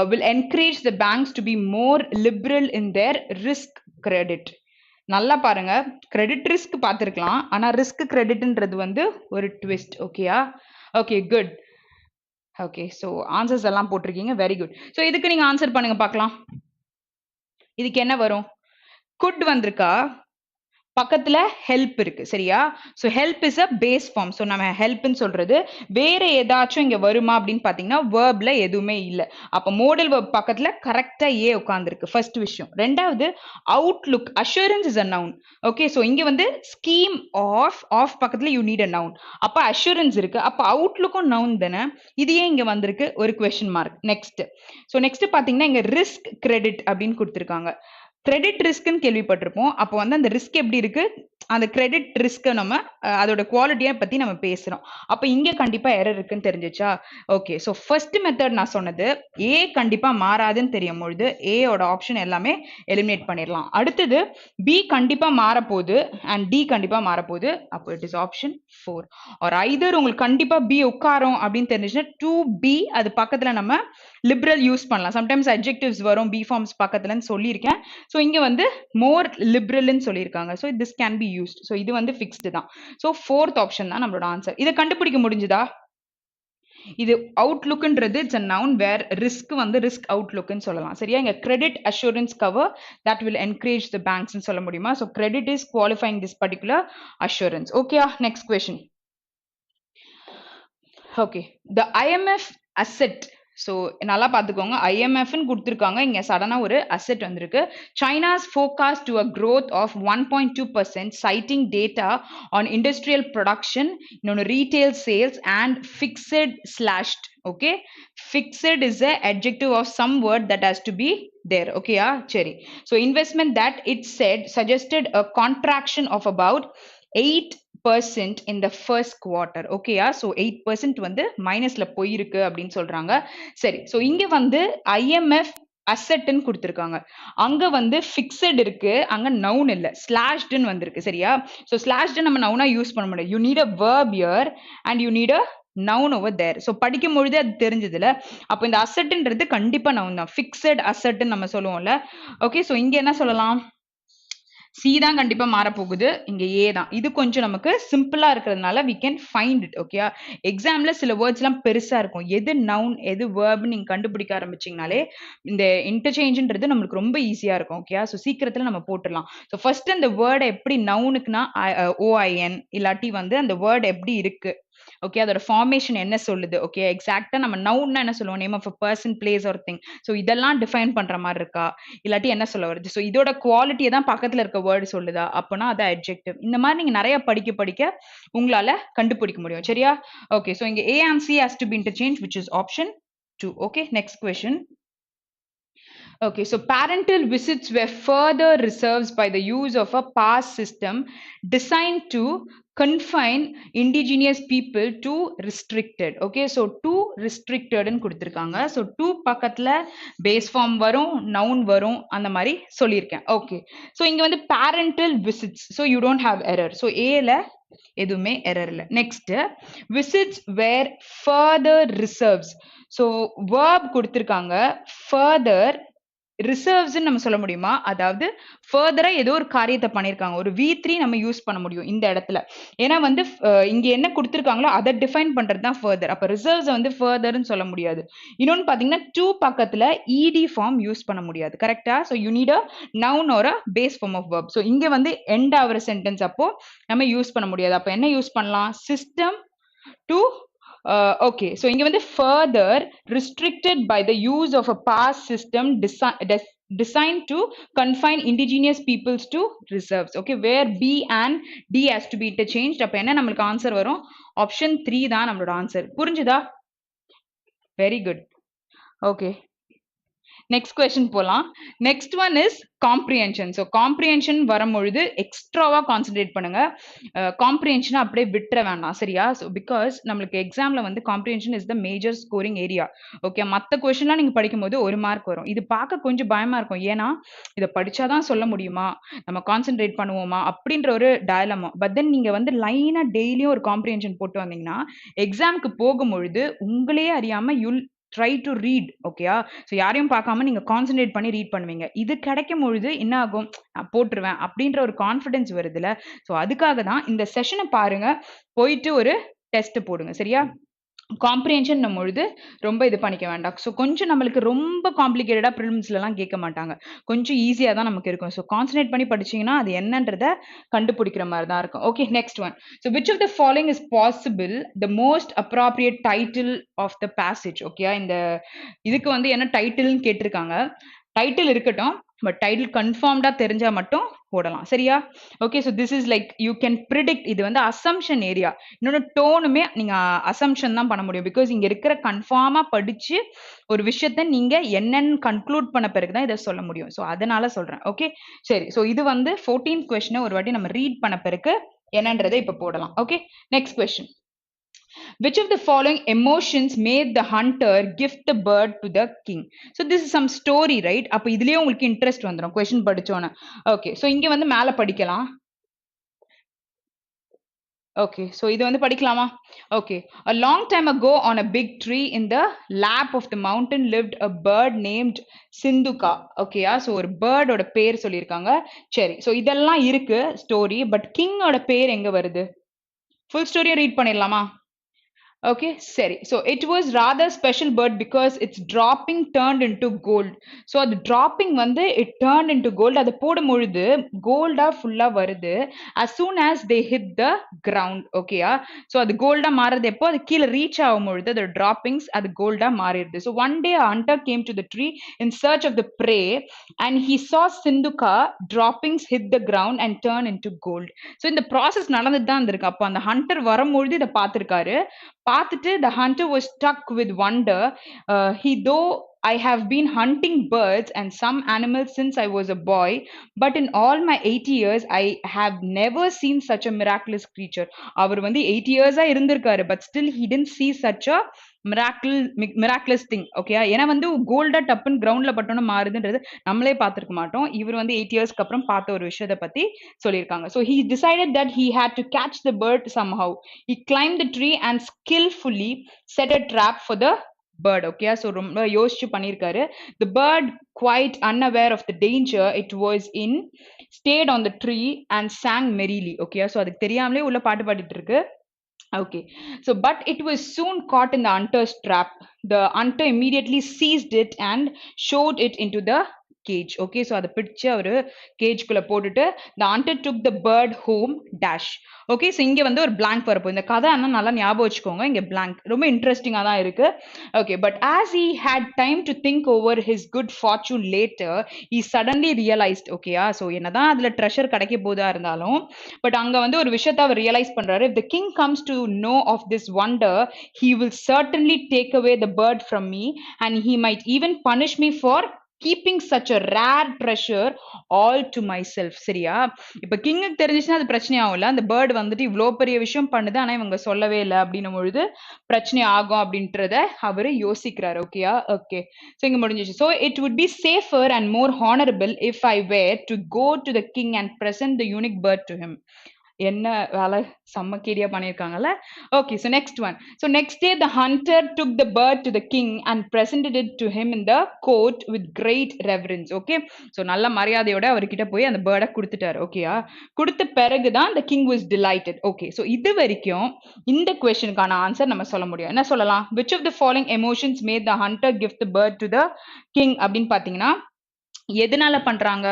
will encourage the banks to be more liberal in their risk credit. நல்லா பாருங்க, கிரெடிட் ரிஸ்க் பார்த்துருக்கலாம், ஆனா risk கிரெடிட்ன்றது வந்து ஒரு twist. ஓகேயா, okay, good. Okay, so answers எல்லாம் போட்டிருக்கீங்க, very good. So இதுக்கு நீங்க ஆன்சர் பண்ணுங்க பார்க்கலாம். இதுக்கு என்ன வரும்? குட் வந்திருக்கா, பக்கத்துல ஹெல்ப் இருக்கு, சரியா. So help is a base form. So நம்ம ஹெல்ப்னு சொல்றது வேற ஏதாச்சும் இங்க வருமா அப்படின்னு பாத்தீங்கன்னா வேர்ப்ல எதுவுமே இல்லை. அப்ப மோடல் வேர்ப் பக்கத்துல கரெக்டா ஏ உட்கார்ந்துருக்கு, ஃபர்ஸ்ட் விஷயம். ரெண்டாவது, Outlook assurance is a noun. Okay, so இங்க வந்து ஸ்கீம் ஆஃப் பக்கத்துல யூ நீட் அ நவுன். அப்ப அஷூரன்ஸ் இருக்கு, அப்ப அவுட்லுக்கும் நவுன் தானே. இது ஏன் இங்க வந்திருக்கு, ஒரு question mark. Next, so next பாத்தீங்கன்னா இங்க ரிஸ்க் கிரெடிட் அப்படின்னு கொடுத்துருக்காங்க. கிரெடிட் ரிஸ்க்னு கேள்விப்பட்டிருப்போம். அப்போ வந்து அந்த ரிஸ்க் எப்படி இருக்கு, அந்த கிரெடிட் ரிஸ்க் நம்ம அதோட குவாலிட்டியை பத்தி நம்ம பேசுறோம். அப்ப இங்க கண்டிப்பா எரர் இருக்குன்னு தெரிஞ்சிச்சா. ஓகே, ஸோ ஃபர்ஸ்ட் மெத்தட் நான் சொன்னது ஏ கண்டிப்பா மாறாதுன்னு தெரியும் பொழுது ஏயோட ஆப்ஷன் எல்லாமே எலிமினேட் பண்ணிடலாம். அடுத்தது பி கண்டிப்பா மாறப்போகுது அண்ட் டி கண்டிப்பா மாறப்போகுது. அப்போ இட் இஸ் ஆப்ஷன் 4. ஒரு ஐதர் உங்களுக்கு கண்டிப்பா பி உட்காரும் அப்படின்னு தெரிஞ்சுன்னா 2B அது பக்கத்துல நம்ம லிபரல் யூஸ் பண்ணலாம். சம்டைம்ஸ் அட்ஜெக்டிவ்ஸ் வரும் பி ஃபார்ம்ஸ் பக்கத்துலன்னு சொல்லியிருக்கேன். ஸோ இங்க வந்து மோர் லிபரல்னு சொல்லியிருக்காங்க. So this can be used. So இது வந்து ஃபிக்ஸ்டு தான். ஸோ ஃபோர்த் ஆப்ஷன் தான் நம்மளோட ஆன்சர். இதை கண்டுபிடிக்க முடிஞ்சுதா? இது அவுட்லுக்ன்றது it's a noun where risk வந்து ரிஸ்க் அவுட்லுக்னு சொல்லலாம், சரியா. இங்க credit assurance cover that will encourage the banks சொல்ல முடியுமா. So credit is qualifying this particular assurance. Okay, next question. Okay, the IMF asset. So நல்லா பார்த்துக்கோங்க, ஐஎம்எஃப்னு கொடுத்துருக்காங்க, இங்கே சடனாக ஒரு அசெட் வந்திருக்கு. China's forecast to a growth of 1.2% citing data on industrial production, இன்னொன்று retail sales and fixed slashed. Okay, fixed is a adjective of some word that has to be there. ஓகேயா, சரி. So investment that it said suggested a contraction of about 8% in the first quarter. ஓகேயா, so 8% வந்து மைனஸ்ல போயிருக்கு அப்படின்னு சொல்றாங்க. சரி, so இங்க வந்து ஐஎம்எஃப் அசெட்னு கொடுத்துருக்காங்க, அங்க வந்து ஃபிக்ஸட் இருக்கு, அங்க நவுன் இல்ல, ஸ்லாஷ்டுன்னு வந்திருக்கு, சரியா. ஸோ ஸ்லாஷ்டு நம்ம நவுனா யூஸ் பண்ண முடியாது. You need a verb here and you need a noun over there. So படிக்கும் பொழுது அது தெரிஞ்சதுல. அப்போ இந்த அசெட்ன்றது கண்டிப்பா நவுன் தான், ஃபிக்ஸட் அசெட்னு நம்ம சொல்லுவோம்ல. ஓகே, ஸோ இங்க என்ன சொல்லலாம், சி தான் கண்டிப்பா மாறப்போகுது, இங்க ஏ தான். இது கொஞ்சம் நமக்கு சிம்பிளா இருக்கிறதுனால we can find it. Okay, எக்ஸாம்ல சில வேர்ட்ஸ் எல்லாம் பெருசா இருக்கும், எது நவுன் எது வேர்ப் நீங்க கண்டுபிடிக்க ஆரம்பிச்சீங்கனாலே இந்த இன்டர்சேஞ்ச்ன்றது நம்மளுக்கு ரொம்ப ஈஸியா இருக்கும். ஓகே, ஸோ சீக்கிரத்துல நம்ம போட்டுடலாம். ஸோ ஃபர்ஸ்ட் அந்த வேர்டை எப்படி நவுனுக்குனா OIN இல்லாட்டி வந்து அந்த வேர்டு எப்படி இருக்கு, ஓகே, அதோட ஃபார்மேஷன் என்ன சொல்லுது. ஓகே, எக்ஸாக்டா நம்ம நவுன்னா என்ன சொல்லுவோம், name of a person, place or thing. So இதெல்லாம் டிஃபைன் பண்ற மாதிரி இருக்கா, இல்லாட்டி என்ன சொல்ல வருது, ஸோ இதோட குவாலிட்டியை தான் பக்கத்துல இருக்க வேர்டு சொல்லுதா, அப்போனா அது அட்ஜெக்டிவ். இந்த மாதிரி நீங்க நிறைய படிக்க படிக்க உங்களால கண்டுபிடிக்க முடியும், சரியா. ஓகே, ஸோ இங்க A and C has to be interchanged, which is option 2. Okay, next question. Okay, so parental visits were further reserved by the use of a pass system designed to confine indigenous people to restricted. Okay, so to restricted ன்னு கொடுத்திருக்காங்க. So to பக்கத்துல base form வரும், noun வரும், அந்த மாதிரி சொல்லியிருக்கேன். Okay, so இங்க வந்து parental visits, so you don't have error. So Aல எதுவுமே error இல்லை. Next, visits were further reserves. So verb கொடுத்திருக்காங்க, further ரிசர்வ்ஸ் நம்ம சொல்ல முடியுமா? அதாவது ஃபர்தரா ஏதோ ஒரு காரியத்த பண்ணியிருக்காங்க. ஒரு V3 நம்ம யூஸ் பண்ண முடியும் இந்த இடத்துல. ஏன்னா வந்து இங்க என்ன குடுத்திருக்காங்களோ அத டிஃபைன் பண்றது தான் ஃபர்தர். அப்ப ரிசர்வ்ஸ வந்து ஃபர்தர்ன்னு சொல்ல முடியாது. இன்னொன்னு பார்த்தீங்கன்னா, டூ பக்கத்துல ED ஃபார்ம் யூஸ் பண்ண முடியாது. கரெக்ட்டா? So you need a noun or a base form of verb. So இங்க வந்து எண்ட் ஆவற சென்டென்ஸ் அப்போ நம்ம யூஸ் பண்ண முடியாது. அப்ப என்ன யூஸ் பண்ணலாம்? சிஸ்டம் to okay, so இங்க வந்து further restricted by the use of a past system designed to confine indigenous peoples to reserves. Okay, where B and D has to be interchanged. அப்ப என்ன நம்மளுக்கு ஆன்சர் வரும்? Option 3 தான் நம்மளோட answer. புரிஞ்சுதா? Very good. Okay, next question போலாம். Next one is comprehension. So comprehension வரும்பொழுது எக்ஸ்ட்ராவா கான்சென்ட்ரேட் பண்ணுங்க. காம்ப்ரிஹென்ஷனை அப்படியே விட்டுற வேண்டாம், சரியா? ஸோ பிகாஸ் நம்மளுக்கு எக்ஸாம்ல வந்து comprehension is the major scoring area. Okay, மற்ற கொஸ்டின்லாம் நீங்க படிக்கும்போது 1 மார்க் வரும். இது பார்க்க கொஞ்சம் பயமா இருக்கும். ஏன்னா இதை படிச்சாதான் சொல்ல முடியுமா, நம்ம கான்சென்ட்ரேட் பண்ணுவோமா அப்படின்ற ஒரு டயலமா. பட் தென் நீங்க வந்து லைனா டெய்லியும் ஒரு காம்ப்ரிஹென்ஷன் போட்டு வந்தீங்கன்னா எக்ஸாமுக்கு போகும்பொழுது உங்களையே அறியாம யுல் ட்ரை டு ரீட். ஓகேயா? ஸோ யாரையும் பார்க்காம நீங்க கான்சென்ட்ரேட் பண்ணி ரீட் பண்ணுவீங்க. இது கிடைக்கும் பொழுது என்ன ஆகும்? நான் போட்டுருவேன் அப்படின்ற ஒரு கான்ஃபிடன்ஸ் வருதுல்ல. ஸோ அதுக்காக தான் இந்த செஷனை பாருங்க. போயிட்டு ஒரு டெஸ்ட் போடுங்க, சரியா? காம்ப்ரிஹென்ஷன் பொழுது ரொம்ப இது பண்ணிக்க வேண்டாம். ஸோ கொஞ்சம் நம்மளுக்கு ரொம்ப காம்ப்ளிகேட்டடா ப்ரிலிம்ஸ்லலாம் கேட்க மாட்டாங்க. கொஞ்சம் ஈஸியா தான் நமக்கு இருக்கும். ஸோ கான்சன்ட்ரேட் பண்ணி படிச்சீங்கன்னா அது என்னன்றத கண்டுபிடிக்கிற மாதிரி தான் இருக்கும். Okay, next one. So which of the following is possible the most appropriate title of the passage? Okay, இந்த இதுக்கு வந்து என்ன டைட்டில்னு கேட்டிருக்காங்க. டைட்டில் இருக்கட்டும், பட் டைட்டில் கன்ஃபார்ம்டா தெரிஞ்சா மட்டும் போடலாம், சரியா? Okay, so this is like you can predict. இது வந்து அசம்ஷன் ஏரியா. இன்னொன்று டோனுமே நீங்க அசம்ஷன் தான் பண்ண முடியும். பிகாஸ் இங்க இருக்கிற கன்ஃபார்மா படிச்சு ஒரு விஷயத்த நீங்க என்னன்னு கன்க்ளூட் பண்ண பிறகுதான் இதை சொல்ல முடியும். ஸோ அதனால சொல்றேன். ஓகே, சரி. ஸோ இது வந்து 14th கொஸ்டினை ஒரு வாட்டி நம்ம ரீட் பண்ண பிறகு என்னன்றதை இப்ப போடலாம். Okay, next question. Which of the following emotions made the hunter gift the bird to the king? So this is some story, right? அப்ப இதுலயே உங்களுக்கு இன்ட்ரெஸ்ட் வந்துரும் கொஸ்டின் படிச்சோன்னு. ஓகே, ஸோ இங்க வந்து மேல படிக்கலாம். ஓகே, ஸோ இது வந்து படிக்கலாமா? Okay, a long time ago on a big tree in the lap of the mountain lived a bird named சிந்துகா. ஓகேயா? ஸோ ஒரு பேர்டோட பேர் சொல்லியிருக்காங்க. சரி, ஸோ இதெல்லாம் இருக்கு ஸ்டோரி. பட் கிங்கோட பேர் எங்க வருது? ஃபுல் ஸ்டோரியை ரீட் பண்ணிடலாமா? Okay, சரி. So it was rather special bird because its dropping turned into gold. So அது dropping வந்து it turned into gold. அது போடும் பொழுது கோல்டா ஃபுல்லா வருது. As soon as they hit the ground. ஓகேயா? So அது கோல்டா மாறுது எப்போ? அது கீழே ரீச் ஆகும் பொழுது the droppings அது கோல்டா மாறிடுது. So one day a hunter came to the tree in search of the prey and he saw Sindhuka droppings hit the ground and turn into gold. So இந்த process நடந்துட்டு தான் இருந்திருக்கு. அப்போ அந்த ஹண்டர் வரும்பொழுது இதை பார்த்திருக்காரு. பார்த்துட்டு the hunter was struck with wonder. He though I have been hunting birds and some animals since I was a boy, but in all my 80 years I have never seen such a miraculous creature. அவர் வந்து 80 years இருந்திருக்காரு, but still he didn't see such a miraculous thing. Okay, ஏன்னா வந்து கோல்டா டப்புன்னு கிரவுண்ட்ல பட்டோன்னு மாறுதுன்றது நம்மளே பார்த்திருக்க மாட்டோம். இவர் வந்து 8 இயர்ஸ்க்கு அப்புறம் பார்த்த ஒரு விஷயத்தை பத்தி சொல்லியிருக்காங்க. So he decided that he had to catch the bird somehow. He climbed the tree and skillfully set a trap for the bird. Okay, so ரொம்ப யோசிச்சு பண்ணியிருக்காரு. The bird, quite unaware of the danger it was in, stayed on the tree and sang merrily. Okay, so அதுக்கு தெரியாமலே உள்ள பாட்டு பாடிட்டு இருக்கு. Okay, so but it was soon caught in the hunter's trap. The hunter immediately seized it and showed it into the cage. Okay, so அதை பிடிச்சு அவரு கேஜ்குள்ள போட்டுட்டு the hunter took the bird home dash. Okay, so இங்க வந்து ஒரு blank வரப்போ இந்த கதை ஆனால் நல்லா ஞாபகம் வச்சுக்கோங்க. இங்க blank ரொம்ப இன்ட்ரெஸ்டிங்காக தான் இருக்கு. Okay, but as he had time to think over his good fortune later, he suddenly realized. ஓகேயா? ஸோ என்னதான் அதுல ட்ரெஷர் கிடைக்க போதா இருந்தாலும் பட் அங்க வந்து ஒரு விஷயத்தை அவர் ரியலைஸ் பண்றாரு. if the king comes to know of this wonder, he will certainly take away the bird from me and he might even punish me for keeping such a rare treasure all to myself. சரியா? இப்ப கிங்குக்கு தெரிஞ்சிச்சுன்னா அது பிரச்சனை ஆகும்ல. அந்த bird வந்துட்டு இவ்வளோ பெரிய விஷயம் பண்ணுது ஆனா இவங்க சொல்லவே இல்லை அப்படின்னும் பொழுது பிரச்சனை ஆகும் அப்படின்றத அவரு யோசிக்கிறாரு. ஓகேயா? ஓகே, ஸோ இங்க முடிஞ்சிச்சு. So it would be safer and more honorable if I were to go to the king and present the unique bird to him. என்ன வேலை செம்மக்கேடியா பண்ணியிருக்காங்கல்ல. Okay, so next one. So next day the hunter took the bird to the king and presented it to him in the court with great reverence. Okay, so நல்ல மரியாதையோட அவர்கிட்ட போய் அந்த பேர்டை கொடுத்துட்டாரு. ஓகேயா, கொடுத்த பிறகுதான் the king was delighted. Okay, so இது வரைக்கும் இந்த கொஸ்டினுக்கான ஆன்சர் நம்ம சொல்ல முடியும். என்ன சொல்லலாம்? Which of the following emotions made the hunter give the bird to the king அப்படின்னு பாத்தீங்கன்னா எதனால பண்றாங்க?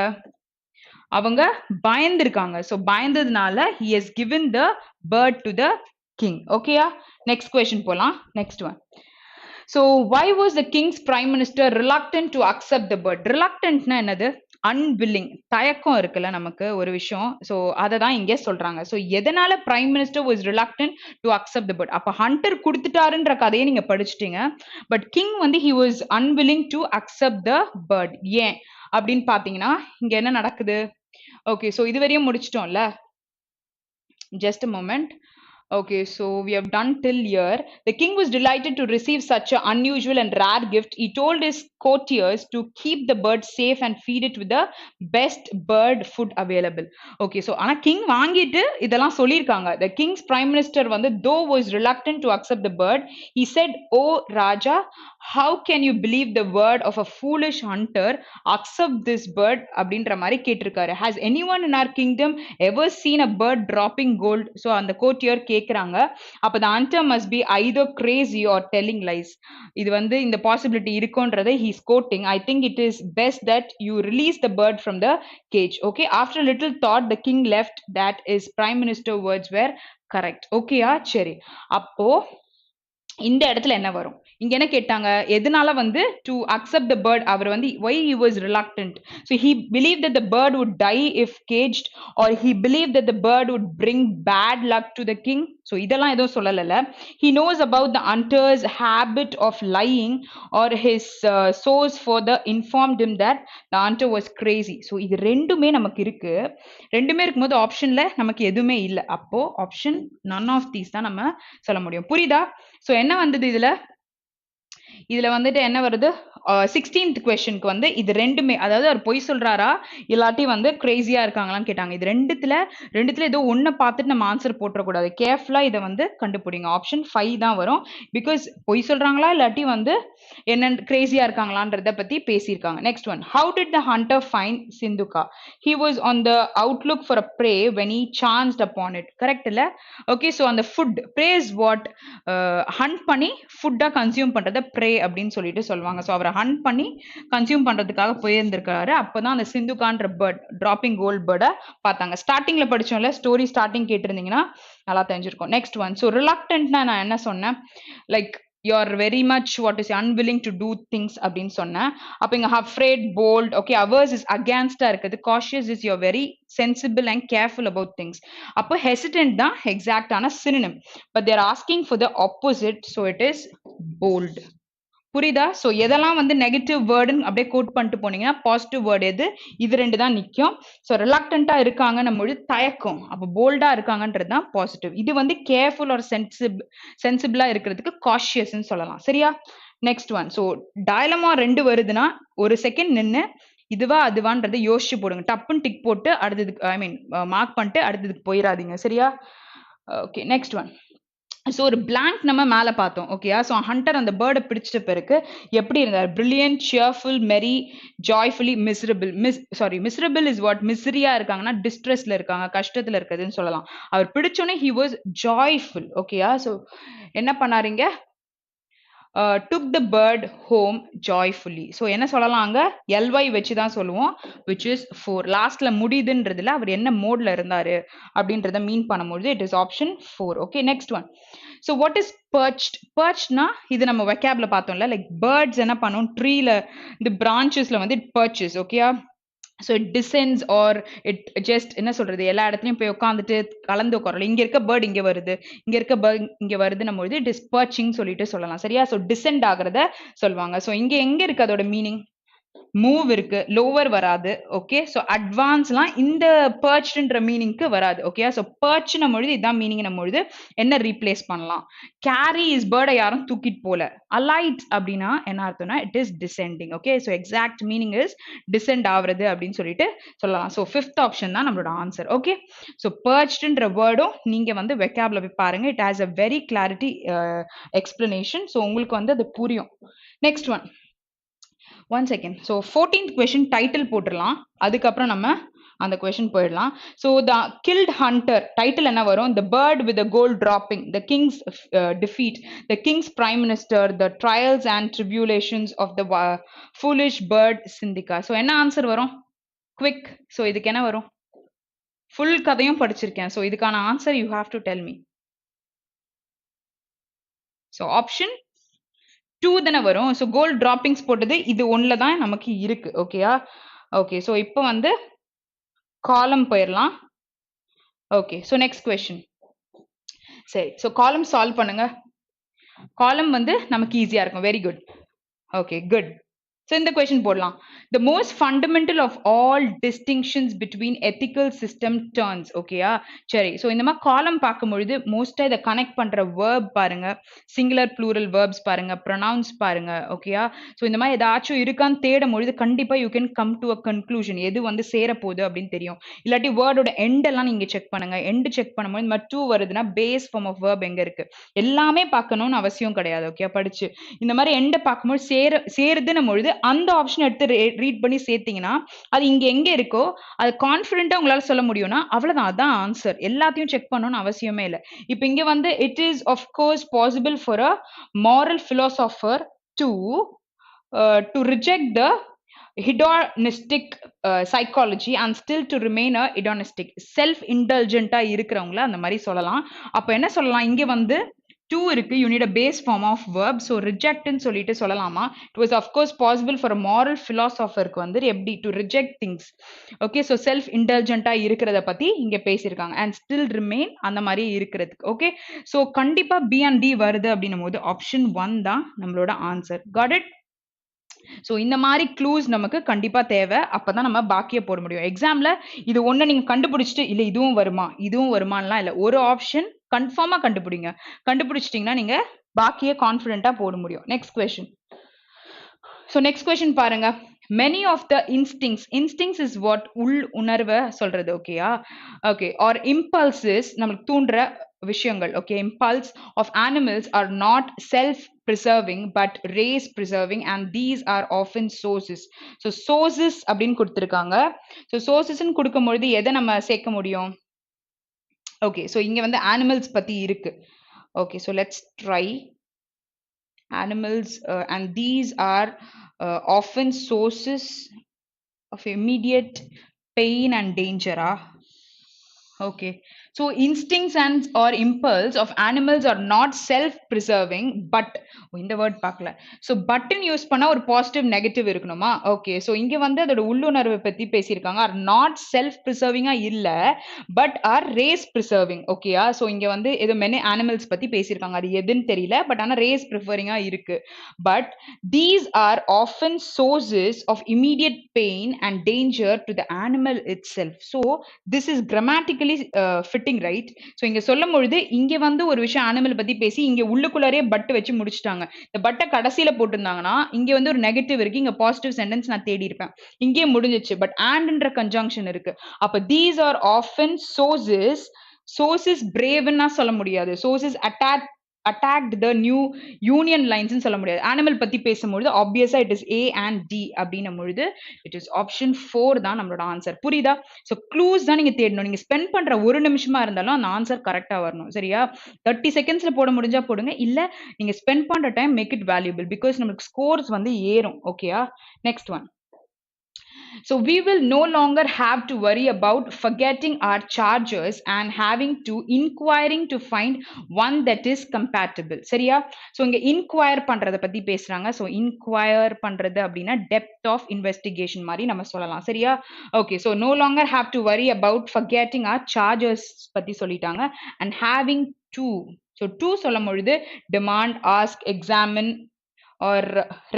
அவங்க பயந்துருக்காங்க. ஸோ பயந்ததுனால he has given the bird to the king. ஓகேயா, நெக்ஸ்ட் கொஸ்டின் போலாம். Next one. So why was the king's prime minister reluctant to accept the bird? Reluctantனா என்னது? அன்வில்லிங், தயக்கம் இருக்குல்ல நமக்கு ஒரு விஷயம். ஸோ அதை தான் இங்கே சொல்றாங்க. ஸோ எதனால prime minister was reluctant to accept the bird? அப்போ ஹண்டர் கொடுத்துட்டாருன்ற கதையை நீங்க படிச்சுட்டீங்க. பட் கிங் வந்து he was unwilling to accept the bird. ஏன் அப்படின்னு பாத்தீங்கன்னா இங்க என்ன நடக்குது? ஓகே, ஸோ இதுவரையும் முடிச்சிட்டோம்ல. Just a moment. Okay, so we have done till here. The king was delighted to receive such an unusual and rare gift. He told his courtiers to keep the bird safe and feed it with the best bird food available. Okay, so ana king vaangittu idella sollirukanga. The king's prime minister வந்து though was reluctant to accept the bird, he said, "Oh Raja, how can you believe the word of a foolish hunter? Accept this bird." அப்படின்ற மாதிரி கேட்டிருக்காரு. Has anyone in our kingdom ever seen a bird dropping gold? So அந்த courtier கேக்குறாங்க. அப்ப the answer must be either crazy or telling lies. இது வந்து இந்த possibility இருக்குன்றதை he's quoting. I think it is best that you release the bird from the cage. Okay, after a little thought the king left that his prime minister words were correct. ஓகேயா, சரி. அப்போ இந்த இடத்துல என்ன வரும்? இங்க என்ன கேட்டாங்க? எதனால வந்து to accept the bird அவர் வந்து why he was reluctant? So he believed that the bird would die if caged, or he believed that the bird would bring bad luck to the king. So இதெல்லாம் எதுவும் சொல்லல. He knows about the hunter's habit of lying, or his source further informed him that the hunter was crazy. So இது ரெண்டுமே நமக்கு இருக்கு. ரெண்டுமே இருக்கும்போது ஆப்ஷன்ல நமக்கு எதுவுமே இல்லை. அப்போ ஆப்ஷன் none of these தான் நம்ம சொல்ல முடியும். புரியுதா? ஸோ என்ன வந்தது இதுல வந்துட்டு என்ன வருது? 16th கொஸ்டினுக்கு வந்து இது ரெண்டுமே, அதாவது அவர் பொய் சொல்றாரா இல்லாட்டி வந்து கிரேசியா இருக்காங்களான்னு கேட்டாங்க. இது ரெண்டுத்துல ஏதோ ஒன்ன பார்த்துட்டு நம்ம ஆன்சர் போட்டுறக்கூடாது. கேர்ஃபுல்லா இதை வந்து கண்டுபிடிங்க. ஆப்ஷன் 5 தான் வரும். பிகாஸ் பொய் சொல்றாங்களா இல்லாட்டி வந்து என்ன கிரேசியா இருக்காங்களான்றத பத்தி பேசியிருக்காங்க. Next one. How did the hunter find Sindhuka? He was on the outlook for a prey when he chanced upon it. Correct இல்ல? ஓகே, ஸோ அந்த food prey is what? Hunt பண்ணி ஃபுட்டா கன்சியூம் பண்றத prey அப்படின்னு சொல்லிட்டு சொல்லுவாங்க. So அவரை hunt பண்ணி கன்சியூம் பண்றதுக்காக போயிருந்திருக்காரு. அப்பதான் அந்த சிந்துகான்ற பேர்ட், டிராப்பிங் கோல்ட் பேர்டை பார்த்தாங்க. ஸ்டார்டிங்ல படிச்சோம்ல, ஸ்டோரி ஸ்டார்டிங் கேட்டிருந்தீங்கன்னா நல்லா தெரிஞ்சிருக்கும். Next one. ஸோ ரிலக்டன்ட்னா நான் என்ன சொன்னேன்? Like you are very much what is unwilling to do things அப்படின்னு சொன்னேன். அப்ப இங்க afraid, bold. okay, ours is against இருக்குது. cautious is you're very sensible and careful about things. அப்போ hesitant தான் exact ஆன synonym, but they are asking for the opposite, so it is bold. புரியுதா? So எதெல்லாம் வந்து நெகட்டிவ் வேர்டுன்னு அப்படியே code பண்ணிட்டு போனீங்கன்னா பாசிட்டிவ் வேர்டு எது? இது ரெண்டு தான் நிற்கும். ஸோ ரிலக்டண்டா இருக்காங்க நம்ம தயக்கம், அப்போ போல்டா இருக்காங்கன்றது தான் பாசிட்டிவ். இது வந்து கேர்ஃபுல் ஒரு சென்சிபிளா இருக்கிறதுக்கு காஷியஸ்ன்னு சொல்லலாம். சரியா? Next one. ஸோ டயலமா 2 வருதுன்னா ஒரு செகண்ட் நின்று இதுவா அதுவான்றதை யோசிச்சு போடுங்க. டப்புன்னு டிக் போட்டு அடுத்ததுக்கு மார்க் பண்ணிட்டு அடுத்ததுக்கு போயிடாதீங்க. சரியா? Okay, next one. ஸோ ஒரு பிளாங்க் நம்ம மேலே பார்த்தோம். ஓகேயா? ஸோ ஹண்டர் அந்த பேர்டை பிடிச்சிட்ட பிறகு எப்படி இருந்தார்? Brilliant, cheerful, merry, joyfully, miserable. Miserable is what? மிசரியா இருக்காங்கன்னா டிஸ்ட்ரெஸ்ல இருக்காங்க, கஷ்டத்துல இருக்குதுன்னு சொல்லலாம். அவர் பிடிச்சோன்னே ஹி வாஸ் ஜாய்ஃபுல். ஓகேயா? ஸோ என்ன பண்ணாருங்க? took the bird home joyfully. So என்ன சொல்லலாம்? அங்க ly வச்சு தான் சொல்லுவோம், which is 4. லாஸ்ட்ல முடியுதுன்றதுல அவர் என்ன மோட்ல இருந்தாரு அப்படின்றத மீன் பண்ணும்போது it is option 4. Okay, next one. So what is perched? perchedனா இது நம்ம வெக்காப்ல பார்த்தோம்ல, லைக் பேர்ட்ஸ் என்ன பண்ணும்? ட்ரீல இந்த பிரான்ச்சஸ்ல வந்து இட் perches. ஓகேயா? So it descends or it just என்ன சொல்றது, எல்லா இடத்துலையும் போய் உட்காந்துட்டு கலந்து உட்காரல. இங்க இருக்க பேர்ட் இங்க வருது, இங்க இருக்க பேர்ட் இங்க வருதுன்னும் போது இட் இஸ் பர்ச்சிங் சொல்லிட்டு சொல்லலாம். சரியா? ஸோ டிசென்ட் ஆகிறத சொல்லுவாங்க. ஸோ இங்க எங்க இருக்கு அதோட மீனிங்? மூவ் இருக்கு, லோவர் வராது. ஓகே, ஸோ அட்வான்ஸ்லாம் இந்த பர்ச்ன்ற மீனிங்க்கு வராது. ஓகே, ஸோ பர்ச்னும் பொழுது இதான் மீனிங் பொழுது என்ன ரீப்ளேஸ் பண்ணலாம்? கேரி இஸ் பேர்டை யாரும் தூக்கிட்டு போல. அலைட் அப்படின்னா என்ன அர்த்தம்னா it is descending. Okay, so exact meaning is descend ஆகுறது அப்படின்னு சொல்லிட்டு சொல்லலாம். ஸோ ஃபிஃப்த் ஆப்ஷன் தான் நம்மளோட ஆன்சர். ஓகே, ஸோ பர்ச்ன்ற வேர்டும் நீங்க வந்து வெக்காப்ல போய் பாருங்க. It has a very clarity explanation. So உங்களுக்கு வந்து அது புரியும். Next one second. So 14th question title போட்டுடலாம், அதுக்கப்புறம் நம்ம அந்த கொஸ்டின் போயிடலாம். So the gilt hunter title என்ன வரும்? The bird with the gold dropping, the Kings defeat, the king's prime minister, the trials and tribulations of the foolish bird சிந்திகா. So என்ன answer வரும்? குவிக். ஸோ இதுக்கு என்ன வரும்? Full கதையும் படிச்சிருக்கேன். ஸோ இதுக்கான answer you have to tell me. So option 2 தானே வரும். ஸோ கோல்ட் டிராப்பிங்ஸ் போட்டது இது ஒன்ல தான் நமக்கு இருக்கு. ஓகேயா? ஓகே, ஸோ இப்போ வந்து காலம் போயிடலாம். Okay, so next question. சரி, ஸோ காலம் சால்வ் பண்ணுங்க. காலம் வந்து நமக்கு ஈஸியா இருக்கும். Very good. Okay, good. So இந்த கொஸ்டின் போடலாம். The most fundamental of all distinctions between ethical system turns. ஓகேயா? சரி, ஸோ இந்த மாதிரி காலம் பார்க்கும்பொழுது மோஸ்டா இதை கனெக்ட் பண்ற வேர்ப் பாருங்க, சிங்குலர் ப்ளூரல் வேர்ப்ஸ் பாருங்க, ப்ரொனவுன்ஸ் பாருங்க. ஓகேயா? ஸோ இந்த மாதிரி ஏதாச்சும் இருக்கான்னு தேடும் பொழுது கண்டிப்பா you can come to a conclusion, எது வந்து சேரப்போகுது அப்படின்னு தெரியும். இல்லாட்டி வேர்டோட எண்டெல்லாம் நீங்க செக் பண்ணுங்க. எண்டு செக் பண்ணும்போது இந்த மாதிரி 2 வருதுன்னா பேஸ் ஃபார்ம் ஆஃப் வேர்ப் எங்க இருக்கு எல்லாமே பார்க்கணும்னு அவசியம் கிடையாது. ஓகே, படிச்சு இந்த மாதிரி எண்டை பார்க்கும்போது சேருதுன்னும் பொழுது அந்த ஆப்ஷன் எடுத்து ரீட் பண்ணி சேர்த்தீங்கன்னா அது இங்க எங்க இருக்கோ அது கான்ஃபிடென்ட்டா உங்களால சொல்ல முடியும்னா அவ்வளவுதான், அதான் ஆன்சர். எல்லாத்தையும் செக் பண்ணணும்னு அவசியமே இல்லை. இப்போ இங்க வந்து it is of course possible for a moral philosopher to reject the hedonistic psychology and still to remain a hedonistic self indulgent இருக்கிறவங்கள அந்த மாதிரி சொல்லலாம். அப்ப என்ன சொல்லலாம்? இங்க வந்து 2 இருக்கு, you need a base form of verb. so reject ன்னு சொல்லிட்டு சொல்லலாமா? it was of course possible for a moral philosopher க்கு வந்து எப்படி to reject things. okay, so self indulgent இருக்கிறத பத்தி இங்க பேசியிருக்காங்க and still remain அந்த மாதிரி இருக்கிறதுக்கு. okay, so கண்டிப்பா B and D வருது அப்படின்னும் போது ஆப்ஷன் 1 தான் நம்மளோட ஆன்சர். got it? ஸோ இந்த மாதிரி க்ளூஸ் நமக்கு கண்டிப்பா தேவை. அப்பதான் நம்ம பாக்கிய போட முடியும். எக்ஸாம்ல இது ஒண்ணு நீங்க கண்டுபிடிச்சிட்டு இல்ல இதுவும் வருமா இதுவும் வருமானலாம் இல்ல, ஒரு ஆப்ஷன் கன்ஃபார்மா கண்டுபிடிங்க. கண்டுபிடிச்சிட்டீங்கன்னா நீங்க பாக்கிய கான்ஃபிடென்ட்டா போட முடியும். Next question. So next question பாருங்க. many of the instincts is what உள் உணர்வை சொல்றது. ஓகேயா? ஓகே, ஆர் இம்பல்சஸ் நம்மளுக்கு தூண்டுற விஷயங்கள். Okay, impulse of animals are not self preserving but race preserving and these are often sources. so sources அப்படின்னு கொடுத்திருக்காங்க. so sources ன்னு கொடுக்கும்பொழுது எதை நம்ம சேர்க்க முடியும்? ஓகே, so இங்க வந்து animals பத்தி இருக்கு. okay, so let's try animals and these are often sources of immediate pain and danger. okay, so instincts and or impulse of animals are not self preserving but இந்த word பார்க்கல. so button use பண்ணா ஒரு positive negative இருக்கணுமா? Okay, so இங்க வந்து அதோட உள்ளுணர்வை பத்தி பேசியிருக்காங்க. are not self preserving இல்ல but are race preserving. ஓகேயா? so இங்க வந்து ஏதோ many animals பத்தி பேசியிருக்காங்க, அது எதுன்னு தெரியல, பட் ஆனா race preferring இருக்கு. but these are often sources of immediate pain and danger to the animal itself. so this is grammatically fitting right. So இங்க சொல்லும் பொழுது இங்க வந்து ஒரு விஷயம் அனிமல் பத்தி பேசி இங்க உள்ளுக்குள்ளாரே பட் வச்சு முடிச்சிட்டாங்க. இந்த பட்டை கடைசியில போட்டிருந்தாங்கன்னா இங்க வந்து ஒரு நெகட்டிவ் இருக்கு, இங்க பாசிட்டிவ் சென்டென்ஸ் நான் தேடி இருப்பேன். இங்கே முடிஞ்சிச்சு, பட் ஆண்ட்ன்ற கன்ஜங்ஷன் இருக்கு. அப்ப தீஸ் ஆர் ஆஃபன் சோர்சஸ் பிரேவ்னா சொல்ல முடியாது. Sources attacked the new union lines ன்னு சொல்ல முடியாது. அனிமல் பத்தி பேசும்பொழுது obviously it is A and D அப்படின்னும் பொழுது இட் இஸ் ஆப்ஷன் 4 தான் நம்மளோட ஆன்சர். புரியுதா? ஸோ க்ளூஸ் தான் நீங்க தேடணும். நீங்க ஸ்பெண்ட் பண்ற ஒரு நிமிஷமா இருந்தாலும் அந்த ஆன்சர் கரெக்டா வரணும். சரியா? 30 செகண்ட்ஸ்ல போட முடிஞ்சா போடுங்க, இல்ல நீங்க ஸ்பெண்ட் பண்ற time make it valuable because நமக்கு ஸ்கோர்ஸ் வந்து ஏறும். ஓகேயா? Next one. So we will no longer have to worry about forgetting our chargers and having to inquiring to find one that is compatible. சரியா? so இங்க inquire பண்றத பத்தி பேசுறாங்க. so inquire பண்றது அப்படின்னா depth of investigation மாதிரி நம்ம சொல்லலாம். சரியா? okay, so no longer have to worry about forgetting our chargers பத்தி சொல்லிட்டாங்க and having to. so to சொல்லும் பொழுது demand, ask, examine, or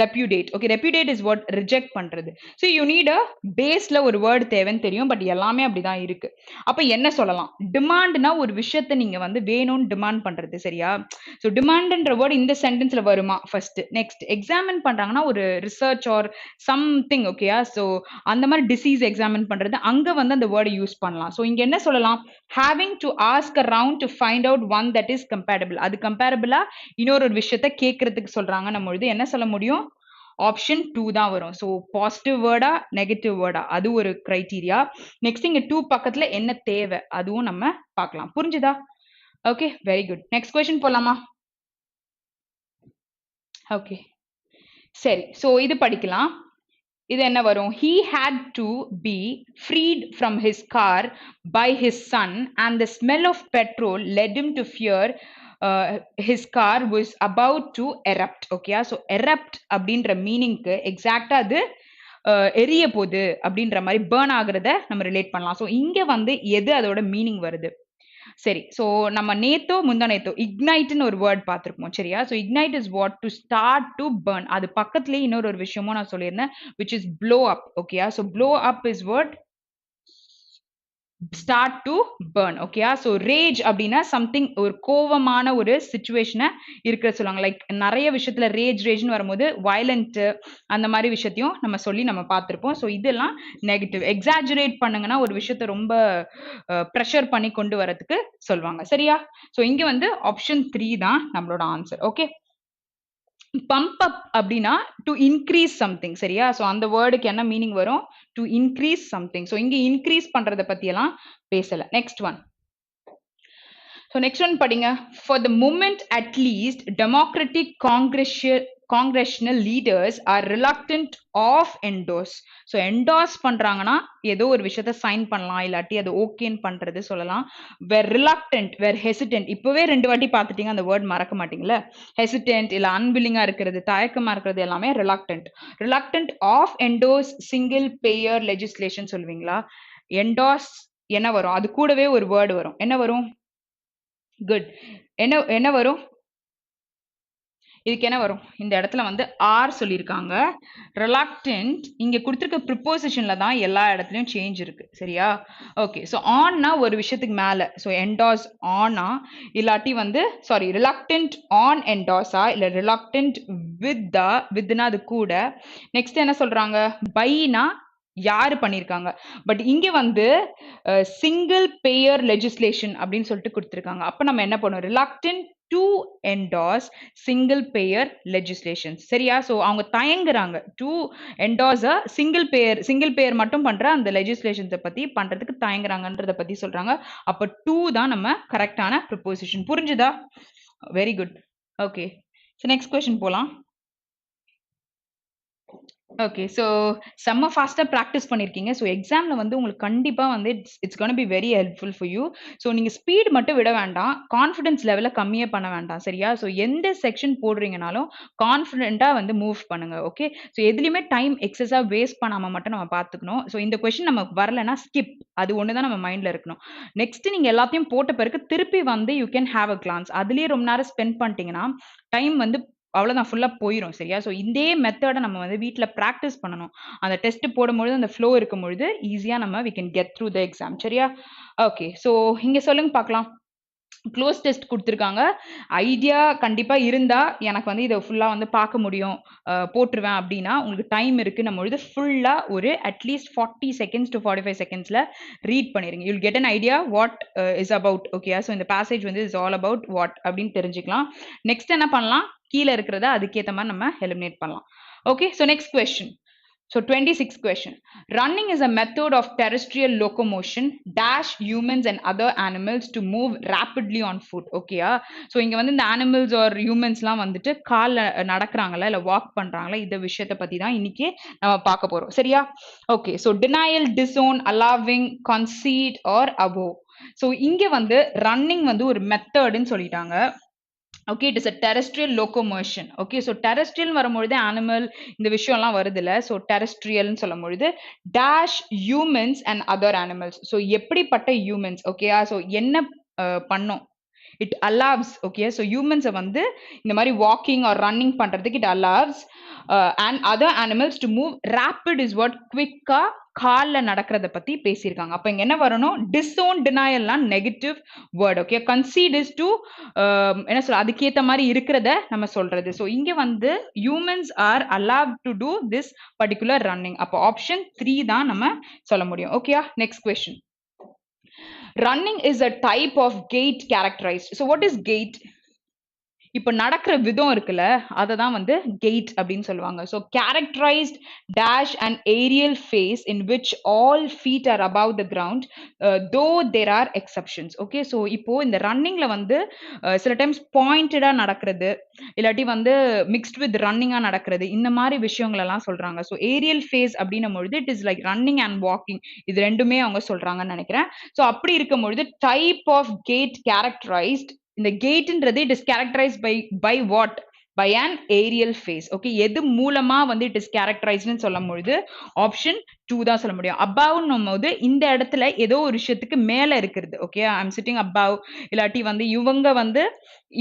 repudiate. Okay, repudiate is what? Reject பண்றது. So you need a baseல ஒரு word தேவைன்னு தெரியும், but எல்லாமே அப்படிதான் இருக்கு. அப்ப என்ன சொல்லலாம்? டிமாண்ட்னா ஒரு விஷயத்தை நீங்க வந்து வேணும்னு டிமாண்ட் பண்றது, சரியா? ஸோ டிமாண்ட்ன்ற வேர்ட் இந்த சென்டென்ஸ்ல வருமா ஃபர்ஸ்ட்? நெக்ஸ்ட் எக்ஸாமின் பண்றாங்கன்னா ஒரு ரிசர்ச் ஆர் சம்திங், ஓகேயா? ஸோ அந்த மாதிரி டிசீஸ் எக்ஸாமின் பண்றது, அங்க வந்து அந்த வேர்டை யூஸ் பண்ணலாம். ஸோ இங்க என்ன சொல்லலாம்? Having to ask around to find out one that is comparable. அது கம்பேரபிளா இன்னொரு விஷயத்த கேட்கறதுக்கு சொல்றாங்க நம்ம என்ன சொல்ல முடியும்? ஆப்ஷன் 2 தான் வரும். ஸோ பாசிட்டிவ் வேர்டா நெகட்டிவ் வேர்டா, அது ஒரு கிரைட்டீரியா. நெக்ஸ்ட் இங்க 2 பக்கத்துல என்ன தேவை அதுவும் நம்ம பார்க்கலாம். புரிஞ்சுதா? Okay, very good. Next question போலாமா? ஓகே, சரி. ஸோ இது படிக்கலாம். இது என்ன வரும்? He had to be freed from his car by his son and the smell of petrol led him to fear his car was about to erupt. Okay, so erupt அப்படின்ற மீனிங்க்கு எக்ஸாக்டா அது எரிய போகுது அப்படின்ற மாதிரி பேர்ன் ஆகுறத நம்ம ரிலேட் பண்ணலாம். So இங்க வந்து எது அதோட மீனிங் வருது? சரி, ஸோ நம்ம நேத்தோ முந்தா நேத்தோ இக்னைட்னு ஒரு வேர்ட் பார்த்துருப்போம், சரியா? So ignite is what? To start to burn. அது பக்கத்துலேயே இன்னொரு விஷயமும் நான் சொல்லியிருந்தேன், விச் இஸ் ப்ளோ அப். ஓகேயா? So blow up is what? Start to burn. ஓகேயா? ஸோ ரேஜ் அப்படின்னா சம்திங், ஒரு கோவமான ஒரு சுச்சுவேஷனை இருக்கிற சொல்லுவாங்க. லைக் நிறைய விஷயத்துல ரேஜ்னு வரும்போது வயலண்ட் அந்த மாதிரி விஷயத்தையும் நம்ம சொல்லி நம்ம பார்த்துருப்போம். ஸோ இதெல்லாம் நெகட்டிவ். எக்ஸாஜுரேட் பண்ணுங்கன்னா ஒரு விஷயத்த ரொம்ப ப்ரெஷர் பண்ணி கொண்டு வரதுக்கு சொல்லுவாங்க, சரியா? ஸோ இங்க வந்து ஆப்ஷன் 3 தான் நம்மளோட ஆன்சர். ஓகே, பம்ப் அப் அப்படின்னா டு இன்க்ரீஸ் சம்திங், சரியா? ஸோ அந்த வேர்டுக்கு என்ன மீனிங் வரும்? To increase something. ஸோ இங்க இன்க்ரீஸ் பண்றதை பத்தி எல்லாம் பேசல. Next one. So next one படிங்க. For the moment at least democratic congressional leaders are reluctant of endorse. So endorse பண்றாங்கன்னா ஏதோ ஒரு விஷயத்த சைன் பண்ணலாம், இல்லாட்டி அது ஓகேன்னு பண்றது சொல்லலாம். வேர் ரிலக்டன்ட், வேர் ஹெசிடென்ட். இப்பவே 2 வாட்டி பார்த்துட்டீங்க, அந்த வேர்ட் மறக்க மாட்டீங்களா? ஹெசிடென்ட் இல்ல அன்வில்லிங்கா இருக்கிறது, தயக்கமா இருக்கிறது எல்லாமே reluctant. Reluctant of endorse single payer legislation சொல்லுவீங்களா? என்டோஸ் என்ன வரும்? அது கூடவே ஒரு வேர்டு வரும். என்ன வரும்? குட். என்ன வரும்? இதுக்கு என்ன வரும்? இந்த இடத்துல வந்து ஆர் சொல்லியிருக்காங்க. ரிலக்டன்ட் இங்க கொடுத்துருக்க ப்ரிப்போசிஷன்ல தான் எல்லா இடத்துலயும் சேஞ்ச் இருக்கு, சரியா? ஓகே, ஸோ ஆன்னா ஒரு விஷயத்துக்கு மேல, ஸோ என்டாஸ் ஆனா, இல்லாட்டி வந்து சாரி ரிலக்டன்ட் ஆன் என்டாஸா, இல்ல ரிலக்டன்ட் வித்னா அது கூட. நெக்ஸ்ட் என்ன சொல்றாங்க? பைனா யாரு பண்ணிருக்காங்க. பட் இங்க வந்து சிங்கிள் பேயர் லெஜிஸ்லேஷன் அப்படின்னு சொல்லிட்டு கொடுத்துருக்காங்க. அப்ப நம்ம என்ன பண்ணுவோம்? Reluctant to endorse single payer legislation, சரியா? சோ அவங்க தயங்குறாங்க to endorse a single payer மட்டும் பண்ற அந்த legislations பத்தி பண்றதுக்கு தயங்குறாங்கன்றத பத்தி சொல்றாங்க. அப்ப 2 தான் நம்ம கரெக்டான ப்ரொபோசிஷன். புரிஞ்சுதா? Very good. Okay, so next question போலாம். ஓகே, ஸோ செம்ம ஃபாஸ்ட்டாக ப்ராக்டிஸ் பண்ணியிருக்கீங்க. ஸோ எக்ஸாமில் வந்து உங்களுக்கு கண்டிப்பாக வந்து it's gonna be very helpful for you. So நீங்கள் ஸ்பீட் மட்டும் விட வேண்டாம், கான்ஃபிடன்ஸ் லெவலை கம்மியே பண்ண வேண்டாம், சரியா? ஸோ எந்த செக்ஷன் போடுறீங்கனாலும் கான்ஃபிடென்ட்டாக வந்து மூவ் பண்ணுங்க. ஓகே, ஸோ எதுலையுமே டைம் எக்ஸஸாக வேஸ்ட் பண்ணாமல் மட்டும் நம்ம பார்த்துக்கணும். ஸோ இந்த கொஸ்டின் நமக்கு வரலைன்னா ஸ்கிப், அது ஒன்று தான் நம்ம மைண்டில் இருக்கணும். நெக்ஸ்ட் நீங்கள் எல்லாத்தையும் போட்ட பிறகு திருப்பி வந்து you can have a glands. அதுலேயே ரொம்ப நேரம் ஸ்பெண்ட் பண்ணிட்டீங்கன்னா டைம் வந்து அவ்வளோதான், ஃபுல்லா போயிரும், சரியா? ஸோ இதே மெத்தட நம்ம வந்து வீட்ல பிராக்டிஸ் பண்ணணும். அந்த டெஸ்ட் போடும்பொழுது அந்த ஃப்ளோ இருக்கும்பொழுது ஈஸியா நம்ம we can get through the exam, சரியா? ஓகே, ஸோ இங்க சொல்லுங்க பார்க்கலாம். க்ளோஸ் டெஸ்ட் கொடுத்துருக்காங்க. ஐடியா கண்டிப்பா இருந்தா எனக்கு வந்து இதை ஃபுல்லா வந்து பார்க்க முடியும், போட்டுருவேன் அப்படின்னா உங்களுக்கு டைம் இருக்கு நம்ம பொழுது ஃபுல்லா ஒரு அட்லீஸ்ட் 40 செகண்ட்ஸ் டு 45 செகண்ட்ஸ்ல ரீட் பண்ணிருங்க. You'll get an idea what is about. Okay, so இந்த பேசேஜ் வந்து இஸ் ஆல் அபவுட் வாட் அப்படின்னு தெரிஞ்சுக்கலாம். நெக்ஸ்ட் என்ன பண்ணலாம்? கீழே இருக்கிறத அதுக்கேற்ற மாதிரி நம்ம எலிமினேட் பண்ணலாம். Okay, so next question. So 26th question. Running is a method of terrestrial locomotion dash humans and other animals to move rapidly on foot. ஓகேயா? ஸோ இங்க வந்து இந்த அனிமல்ஸ் ஆர் ஹியூமன்ஸ்லாம் வந்துட்டு கால்ல நடக்கிறாங்களா இல்லை வாக் பண்றாங்களா, இந்த விஷயத்தை பத்தி தான் இன்னைக்கு நம்ம பார்க்க போறோம், சரியா? Okay, so denial, disown, allowing, concede or above. So இங்க வந்து ரன்னிங் வந்து ஒரு மெத்தட்னு சொல்லிட்டாங்க. Okay, it is a terrestrial locomotion. Okay, so terrestrial வரும்பொழுது அனிமல் இந்த விஷயம்லாம் வருது இல்லை. ஸோ டெரஸ்ட்ரியல்னு சொல்லும் பொழுது dash humans and other animals. So எப்படிப்பட்ட ஹியூமன்ஸ்? ஓகேயா? ஸோ என்ன பண்ணோம்? it allows, okay, so humans வந்து இந்த மாதிரி walking or running பண்றதுக்கு it allows and other animals to move. Rapid is what quick-ஆ கால்ல நடக்கிறத பத்தி பேசியிருக்காங்க. அப்ப இங்க என்ன வரணும், disown denialலாம் negative word, okay. Conceit is to என்ன சொல்ல, அதுக்கேத்த மாதிரி இருக்கிறத நம்ம சொல்றது. ஸோ இங்க வந்து humans are allow to do this particular running. அப்போ ஆப்ஷன் 3 தான் நம்ம சொல்ல முடியும். ஓகேயா, next question. Running is a type of gait characterized. So what is gait? இப்போ நடக்கிற விதம் இருக்குல்ல, அதை தான் வந்து கெய்ட் அப்படின்னு சொல்லுவாங்க. So characterised dash and aerial phase in which all feet are above the ground though there are exceptions. Okay, so இப்போ இந்த ரன்னிங்ல வந்து சில டைம்ஸ் பாயிண்டடா நடக்கிறது, இல்லாட்டி வந்து மிக்ஸ்ட் வித் ரன்னிங்கா நடக்கிறது, இந்த மாதிரி விஷயங்கள் எல்லாம் சொல்றாங்க. ஸோ ஏரியல் ஃபேஸ் அப்படின்னும் பொழுது it is like running and walking, இது ரெண்டுமே அவங்க சொல்றாங்கன்னு நினைக்கிறேன். ஸோ அப்படி இருக்கும் பொழுது டைப் ஆஃப் கேட் கேரக்டரைஸ்ட், இந்த கேட்ன்றது it is characterised by what, by an aerial phase. Okay, எது மூலமா வந்து இட் இஸ் கேரக்டரைஸ்ட்னு சொல்லும் பொழுது ஆப்ஷன் 2 தான் சொல்ல முடியும். அபவ்னும் போது இந்த இடத்துல ஏதோ ஒரு விஷயத்துக்கு மேல இருக்கிறது. Okay, I am sitting above, இல்லாட்டி வந்து இவங்க வந்து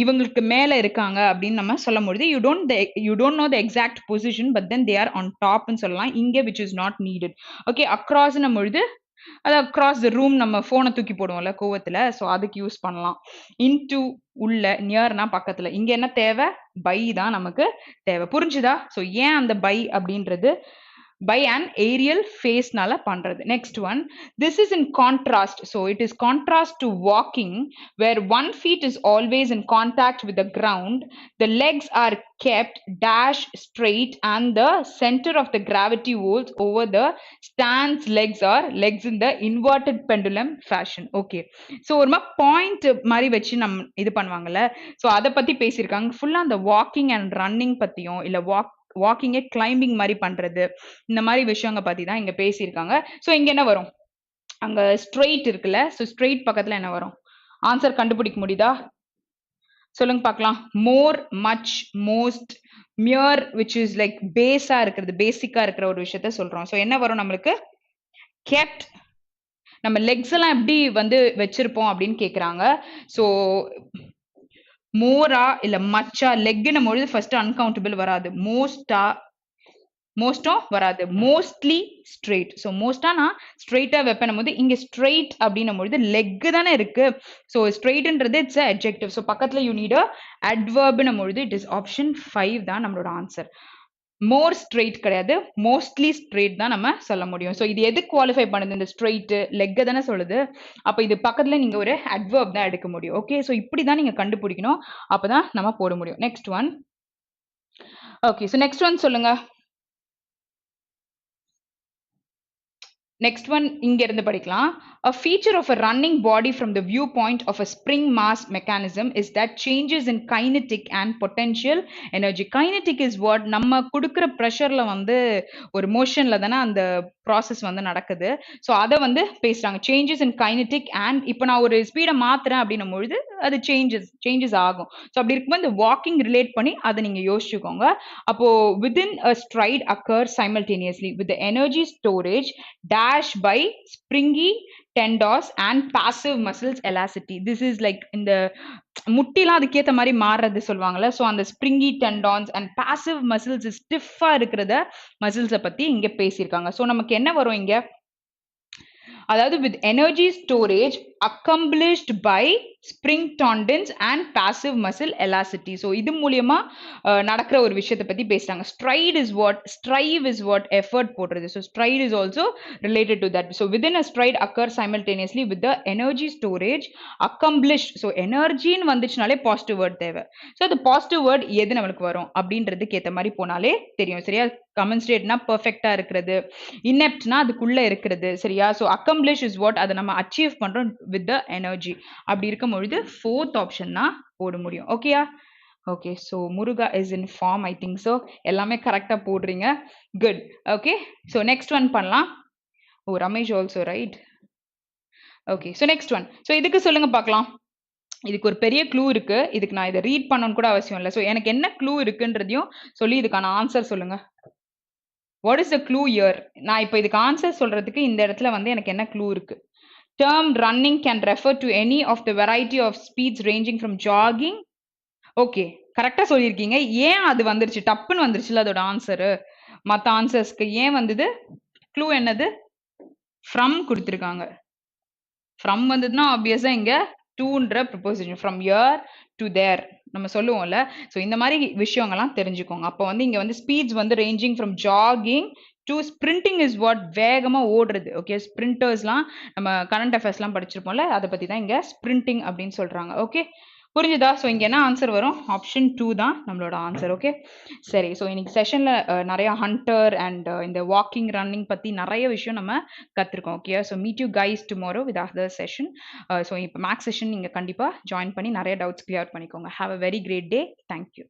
இவங்களுக்கு மேல இருக்காங்க அப்படின்னு நம்ம சொல்ல முடியுது. You don't know the exact position but then they are on டாப்னு சொல்லலாம். இங்க which is not needed. Okay, அக்ராஸ்னும் பொழுது அது அக்ராஸ் த ரூம், நம்ம போனை தூக்கி போடுவோம்ல கோவத்துல, ஸோ அதுக்கு யூஸ் பண்ணலாம். இன்டு உள்ள, நியர்னா பக்கத்துல. இங்க என்ன தேவை, பை தான் நமக்கு தேவை. புரிஞ்சுதா? ஸோ ஏன் அந்த பை அப்படின்றது by an aerial face nala பண்றது. Next one, this is in contrast. So it is contrast to walking where one feet is always in contact with the ground, the legs are kept dash straight and the center of the gravity holds over the stance. Legs are legs in the inverted pendulum fashion. Okay, so ஒரு point மாதிரி வச்சு நம்ம இது பண்ணுவாங்கல்ல, so அதை பத்தி பேசியிருக்காங்க. ஃபுல்லா அந்த வாக்கிங் அண்ட் ரன்னிங் பத்தியும், இல்ல வாக்கிங்கே கிளைம்பிங் மாதிரி பண்றது, இந்த மாதிரி விஷயங்க பத்தி தான் இங்க பேசியிருக்காங்க. ஸோ இங்க என்ன வரும், அங்க ஸ்ட்ரெயிட் இருக்குல்ல, ஸோ ஸ்ட்ரெயிட் பக்கத்துல என்ன வரும், ஆன்சர் கண்டுபிடிக்க முடியுதா சொல்லுங்க பார்க்கலாம். More, much, most, mere which is like பேஸா இருக்கிறது, பேசிக்கா இருக்கிற ஒரு விஷயத்த சொல்றோம். ஸோ என்ன வரும் நம்மளுக்கு, கெப்ட். நம்ம லெக்ஸ் எல்லாம் எப்படி வந்து வச்சிருப்போம் அப்படின்னு கேக்குறாங்க. ஸோ மோரா இல்ல மச்சா, லெக்னும் பொழுது ஃபர்ஸ்ட் அன்கவுண்டபிள் வராது, மோஸ்டும் வராது, மோஸ்ட்லி ஸ்ட்ரெயிட். ஸோ மோஸ்டா நான் ஸ்ட்ரெயிட்டா வைப்பேன் போது இங்க ஸ்ட்ரெயிட் அப்படின்னும் பொழுது லெக் தானே இருக்கு. ஸோ ஸ்ட்ரெயிட்ன்றது இட்ஸ் அட்ஜெக்டிவ். ஸோ பக்கத்துல யூ நீட் அட்வர்ப்னும் பொழுது இட் இஸ் ஆப்ஷன் 5 தான் நம்மளோட ஆன்சர். மோர் ஸ்ட்ரெயிட் கிடையாது, மோஸ்ட்லி ஸ்ட்ரெயிட் தான் நம்ம சொல்ல முடியும். ஸோ இது எது குவாலிஃபை பண்ணுது, இந்த ஸ்ட்ரெயிட் லெக் தானே சொல்லுது. அப்போ இது பக்கத்துல நீங்க ஒரு அட்வர்ப் தான் எடுக்க முடியும். ஓகே, ஸோ இப்படிதான் நீங்க கண்டுபிடிக்கணும், அப்பதான் நம்ம போட முடியும். Next one. Okay, so next one சொல்லுங்க. நெக்ஸ்ட் ஒன் இங்க இருந்து படிக்கலாம். A feature of a running body from the viewpoint of a spring mass mechanism is that changes in kinetic and potential energy. Kinetic is what, நம்ம கொடுக்கிற ப்ரெஷர்ல வந்து ஒரு மோஷன்ல தானே அந்த ப்ராசஸ் வந்து நடக்குது. ஸோ அதை வந்து பேசுறாங்க, சேஞ்சஸ் இன் கைனட்டிக் அண்ட். இப்போ நான் ஒரு ஸ்பீடை மாத்துறேன் அப்படின்னும் பொழுது அது சேஞ்சஸ் ஆகும். ஸோ அப்படி இருக்கும்போது இந்த வாக்கிங் ரிலேட் பண்ணி அதை நீங்க யோசிச்சுக்கோங்க. அப்போ within a stride occurs simultaneously with the energy storage dash by springy tendons and passive muscles elasticity. This is like இந்த முட்டிலாம் அதுக்கேற்ற மாதிரி மாறுறது சொல்லுவாங்கல்ல. ஸோ அந்த ஸ்ப்ரிங்கி டெண்டான்ஸ் அண்ட் பாசிவ் மசில்ஸ் ஸ்டிஃபா இருக்கிறத மசில்ஸை பத்தி இங்க பேசியிருக்காங்க. ஸோ நமக்கு என்ன வரும் இங்க, அதாவது with energy storage accomplished by spring tendons and passive muscle elasticity. So இது மூலியமா நடக்கிற ஒரு விஷயத்தை பத்தி பேசுறாங்க. Stride is what, strive is what, effort போடுறது. So stride is also related to that. So within a stride occurs simultaneously with the energy storage accomplished. So energy ன்னு வந்துச்சுனாலே positive word தேவை. ஸோ அந்த பாசிட்டிவ் வேர்ட் எது நம்மளுக்கு வரும் அப்படின்றதுக்கு ஏற்ற மாதிரி போனாலே தெரியும். சரியா, கமன்ஸ்ட்ரேட்னா பெர்ஃபெக்டா இருக்கிறது, இனெப்ட்னா அதுக்குள்ள இருக்கிறது. சரியா, ஸோ அக்கம்ப்ளிஷ் இஸ் வாட், அதை நம்ம அச்சீவ் பண்றோம் வித் த எனர்ஜி. அப்படி இருக்கும் பொழுது ஃபோர்த் ஆப்ஷன் தான் போட முடியும். ஓகேயா, okay. So Muruga is in form, I think so. எல்லாமே கரெக்டா போடுறீங்க, good. Okay, so next one பண்ணலாம். Oh, Ramesh also right. Okay, so next one. So இதுக்கு சொல்லுங்க பார்க்கலாம். இதுக்கு ஒரு பெரிய க்ளூ இருக்கு, இதுக்கு நான் இதை ரீட் பண்ணணும்னு கூட அவசியம் இல்லை. ஸோ எனக்கு என்ன க்ளூ இருக்குன்றதையும் சொல்லி இதுக்கான ஆன்சர் சொல்லுங்க. What is the clue here? நான் இப்போ இதுக்கு ஆன்சர் சொல்றதுக்கு இந்த இடத்துல வந்து எனக்கு என்ன க்ளூ இருக்கு, term running can refer to any of the variety of speeds ranging from jogging. Okay, கரெக்டா சொல்லியிருக்கீங்க. ஏன் அது வந்துருச்சு? டப்புன்னு வந்துருச்சுல்ல அதோட ஆன்சரு. மத்த ஆன்சர்ஸ்க்கு ஏன் வந்தது? க்ளூ என்னது? ஃப்ரம் குடுத்திருக்காங்க. ஃப்ரம் வந்ததுன்னா ஆப்வியஸா இங்க டூன்ற preposition. From here to there நம்ம சொல்லுவோம்ல. ஸோ இந்த மாரி விஷயங்கள்லாம் தெரிஞ்சுக்கோங்க. அப்போ வந்து இங்க வந்து ஸ்பீட்ஸ் வந்து ranging from jogging to sprinting is what வேகமா ஓடுறது. ஓகே, ஸ்ப்ரிண்டர்ஸ்லாம் நம்ம கரண்ட் அஃபேர்ஸ்லாம் படிச்சிருப்போம்ல. அத பத்தி தான் இங்க ஸ்ப்ரிண்டிங் அப்படின்னு சொல்றாங்க. ஓகே, புரிஞ்சுதா? ஸோ இங்க என்ன ஆன்சர் வரும்? ஆப்ஷன் 2 தான் நம்மளோட ஆன்சர். ஓகே, சரி. ஸோ இன்னைக்கு செஷன்ல நெறைய ஹண்டர் அண்ட் இந்த வாக்கிங், ரன்னிங் பத்தி நெறைய விஷயம் நம்ம கத்துருக்கோம். Okay, so meet you guys tomorrow with other session. So இப்போ மேக்ஸ் செஷன் நீங்க கண்டிப்பா ஜாயின் பண்ணி நெறைய டவுட்ஸ் கிளியர் பண்ணிக்கோங்க. Have a very great day. Thank you.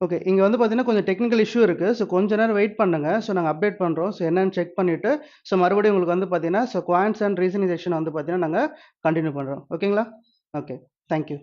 Okay. இங்க வந்து பார்த்தீங்கன்னா, கொஞ்சம் டெக்னிக்கல் இஷ்யூ இருக்கு. ஸோ கொஞ்ச நேரம் வெயிட் பண்ணுங்க. ஸோ நாங்க அப்டேட் பண்றோம். ஸோ என்னன்னு செக் பண்ணிட்டு, ஸோ மறுபடியும் உங்களுக்கு வந்து பார்த்தீங்கன்னா, so Qantas and reasoning section வந்து பார்த்தீங்கன்னா, நாங்க கன்டின்யூ பண்றோம். ஓகேங்களா? ஓகே. Thank you.